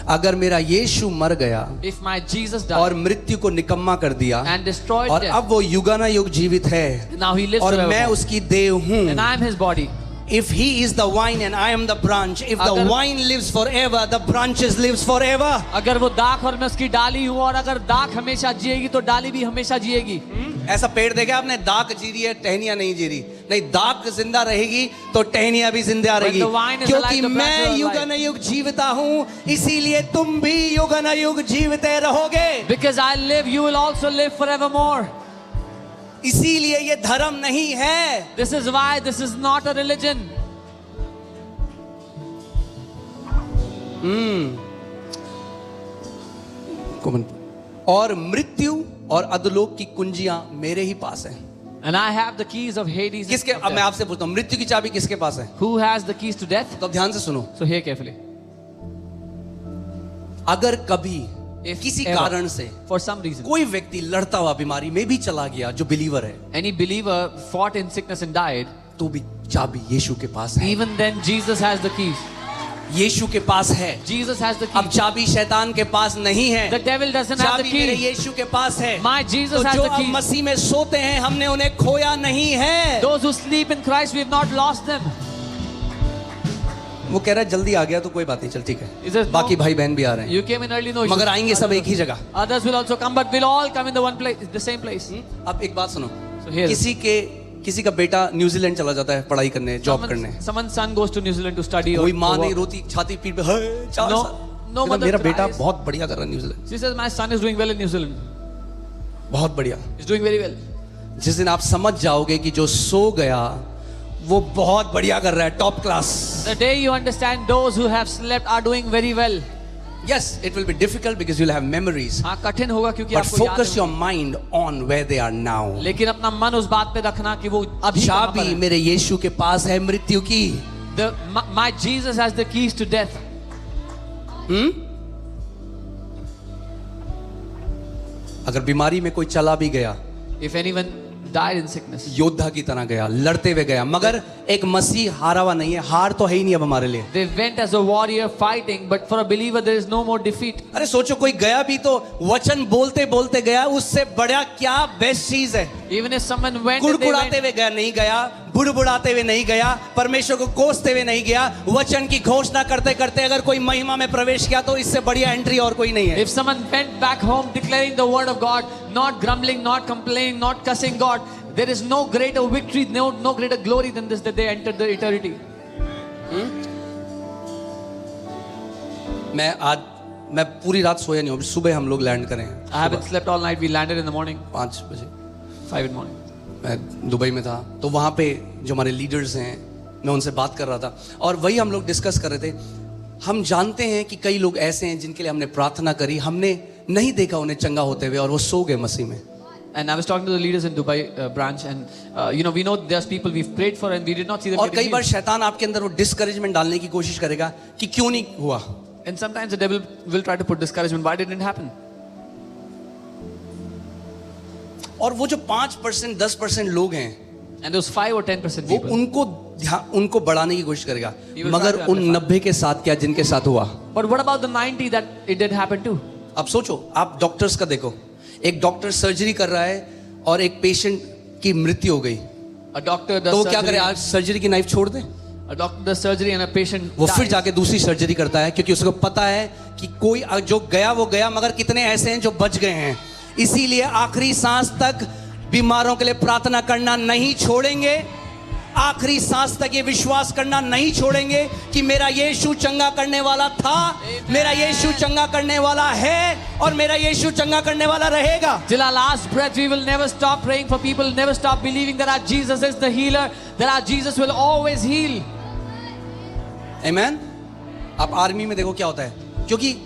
अगर मेरा यीशु मर गया If my Jesus और died मृत्यु को निकम्मा कर दिया and destroyed और death, अब वो युगानुयुग जीवित है now he lives और मैं forevermore, उसकी देह हूं। and I am his body. If he is the vine and I am the branch, if the अगर- vine lives forever, the branches lives forever. अगर वो दाख और मैं उसकी डाली हूँ, और अगर दाख हमेशा जिएगी तो डाली भी हमेशा जिएगी. ऐसा पेड़ देखा आपने, दाख जी रही है टहनियां नहीं जी रही, नहीं दाख जिंदा रहेगी तो टहनियां भी जिंदा रहेगी, the vine is क्योंकि alive, the branches मैं are alive. युगानुयुग जीविता हूं, इसीलिए तुम भी युगानुयुग जीवित रहोगे। Because I live, you will also live forevermore. इसीलिए ये धर्म नहीं है। This is why this is not a religion. और मृत्यु और अधोलोक की कुंजियां मेरे ही पास हैं। And I have the keys of Hades. and किसके? of अब मैं death. आपसे पूछता हूं, मृत्यु की चाबी किसके पास है? Who has the keys to death? तो अब ध्यान से सुनो, So hear carefully. अगर कभी If किसी ever, कारण से for some reason, कोई व्यक्ति लड़ता हुआ बीमारी में भी चला गया जो बिलीवर है, any believer fought in sickness and died, तो भी चाबी यीशु के पास है। even then Jesus has the keys. यीशु के पास है। Jesus has the अब keys. चाबी शैतान के पास नहीं है, The devil doesn't have the चाबी मेरे key. यीशु के पास है। My Jesus तो has जो the अब keys. मसीह में सोते हैं हमने उन्हें खोया नहीं है। Those who sleep in Christ, we have not lost them. वो कह रहा है जल्दी आ गया तो कोई बात नहीं, चल ठीक He है, says, no. बाकी भाई बहन भी आ रहे हैं, You came in early, no issues. मगर आएंगे सब एक ही जगह। Others will also come, but we'll all come in the one place, the same place. अब एक बात सुनो, So here, किसी का बेटा न्यूजीलैंड चला जाता है पढ़ाई करने, जॉब करने, someone's son goes to New Zealand to study. कोई or माँ to नहीं work. रोती, छाती पीट पे, "हाय, 4 No- साल।" no कहता, mother मेरा बेटा cries. बहुत बढ़िया कर रहा है New Zealand, She says, my son is doing well in New Zealand. बहुत बढ़िया। He's doing very well. जिस दिन आप समझ जाओगे कि जो सो गया वो बहुत बढ़िया कर रहा है, top class. The day you understand those who have slept are doing very well. Yes, it will be difficult because you'll have memories, हाँ, कठिन होगा क्योंकि but आपको याद focus है। your mind on where they are now. लेकिन अपना मन उस बात पे रखना कि वो अभी कहाँ पर चाबी है। मेरे यीशु के पास है मृत्यु की। My Jesus has the keys to death. अगर बीमारी में कोई चला भी गया, If anyone died in sickness, योद्धा की तरह गया, लड़ते हुए गया, मगर एक मसीह हारा हुआ नहीं है, हार तो है ही नहीं अब हमारे लिए। they went as a warrior fighting, but for a believer there is no more defeat. अरे सोचो कोई गया भी तो वचन बोलते बोलते गया, उससे बड़ा क्या बेस्ट चीज है। Even if someone went and they कुड़कुड़ाते went, हुए गया नहीं गया, बुड़बुड़ाते हुए नहीं गया, परमेश्वर को कोसते हुए नहीं गया, वचन की घोषणा करते करते अगर कोई महिमा में प्रवेश किया तो इससे बढ़िया एंट्री और कोई नहीं है। if someone went back home declaring the word of God, not grumbling, not complaining, not cussing God, there is no greater victory, no greater glory than this, that they entered the eternity. मैं आज मैं पूरी रात सोया नहीं हूँ, अभी सुबह हम लोग लैंड करें I haven't slept all night. We landed in the morning, 5 बजे। 5 in the morning. मैं दुबई में था, तो वहाँ पे जो हमारे लीडर्स हैं, मैं उनसे बात कर रहा था और वही हम लोग डिस्कस कर रहे थे। हम जानते हैं कि कई लोग ऐसे हैं जिनके लिए हमने प्रार्थना करी, हमने नहीं देखा उन्हें चंगा होते हुए और वो सो गए मसीह में। And I was talking to the leaders in Dubai branch, and you know, we know there's people we've prayed for and we did not see them और getting कई बार healed. शैतान आपके अंदर वो डिस्करेजमेंट डालने की कोशिश करेगा कि क्यों नहीं हुआ। And sometimes the devil will try to put discouragement. Why didn't it happen? और वो जो 5% 10% लोग हैं, And those 5 or 10% वो people. उनको बढ़ाने की कोशिश करेगा, He will मगर try to उन 90 के साथ क्या जिनके साथ हुआ। But what about the 90 that it did happen to? अब सोचो, आप डॉक्टर्स का देखो, एक डॉक्टर सर्जरी कर रहा है और एक पेशेंट की मृत्यु हो गई, A doctor तो does वो क्या करे, surgery. आज सर्जरी की नाइफ छोड़ दे, A doctor does surgery and a patient वो फिर dies. जाके दूसरी सर्जरी करता है, क्योंकि उसको पता है कि कोई जो गया वो गया, मगर कितने ऐसे हैं जो बच गए हैं। इसीलिए आखिरी सांस तक बीमारों के लिए प्रार्थना करना नहीं छोड़ेंगे, आखिरी सांस तक ये विश्वास करना नहीं छोड़ेंगे कि मेरा यीशु चंगा करने वाला था, मेरा यीशु चंगा करने वाला है और मेरा यीशु चंगा करने वाला रहेगा। Till our last breath, we will never stop praying for people, never stop believing that our Jesus is the healer, that our Jesus will always heal. आमेन। आप आर्मी में देखो क्या होता है, क्योंकि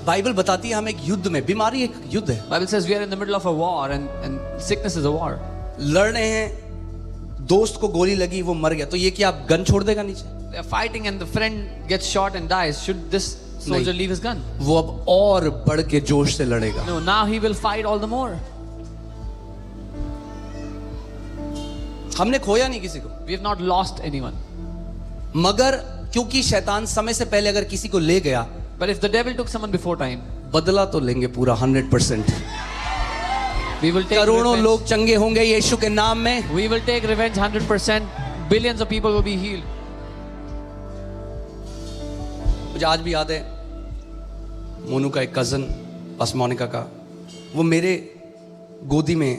बाइबल बताती है हम एक युद्ध में, बीमारी एक युद्ध है, Bible says we are in the middle of a war and sickness is a war. लड़ रहे हैं, दोस्त को गोली लगी वो मर गया, तो ये क्या आप गन छोड़ देगा नीचे? They are fighting and the friend gets shot and dies. Should this soldier नहीं। leave his gun? वो अब और बढ़ के जोश से लड़ेगा। No, now he will fight all the more. हमने खोया नहीं किसी को, We have not lost anyone. मगर क्योंकि शैतान समय से पहले अगर किसी को ले गया, But if the devil took someone before time, बदला तो लेंगे पूरा 100%। we will take करोड़ों revenge. लोग चंगे होंगे यीशु के नाम में। We will take revenge 100%. Billions of people will be healed. मुझे आज भी याद है, मोनू का एक कजन पास मोनिका का, वो मेरे गोदी में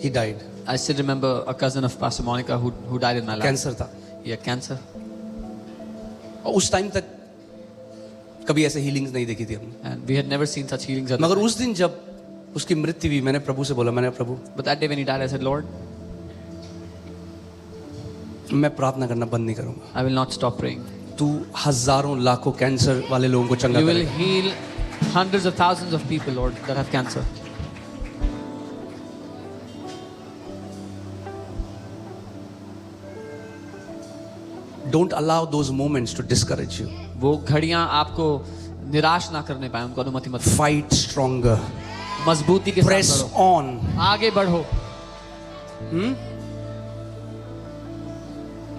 he died, I still remember a cousin of Pastor Monica who died in my lap. Cancer था, He had cancer. और उस टाइम तक कभी ऐसे हीलिंग्स नहीं देखी थी हमने। And we had never seen such healings. At मगर that उस दिन जब उसकी मृत्यु हुई, मैंने प्रभु से बोला, मैंने प्रभु, time. But that day when he died, I said, Lord, मैं प्रार्थना करना बंद नहीं करूंगा, I will not stop praying. तू हजारों लाखों कैंसर वाले लोगों को चंगा You will करेगा। heal hundreds of thousands of people, Lord, that have cancer. Don't allow those moments to discourage you. वो घड़ियां आपको निराश ना करने पाए, उनको अनुमति मत दो। Fight stronger. मजबूती के Press साथ बढ़ो, on. आगे बढ़ो।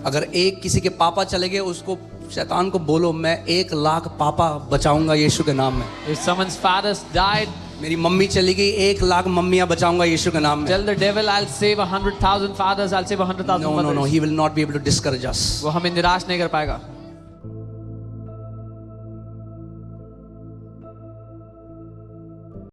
अगर एक किसी के पापा चले गए, उसको शैतान को बोलो, मैं 1,00,000 पापा बचाऊंगा यीशु के नाम में। If someone's father died, मेरी मम्मी चली गई, 1,00,000 मम्मियां बचाऊंगा यीशु के नाम में। tell the devil, I'll save 100,000 fathers, I'll save 100,000 No, no, no, mothers. he will not be able to discourage us. वो हमें निराश नहीं कर पाएगा।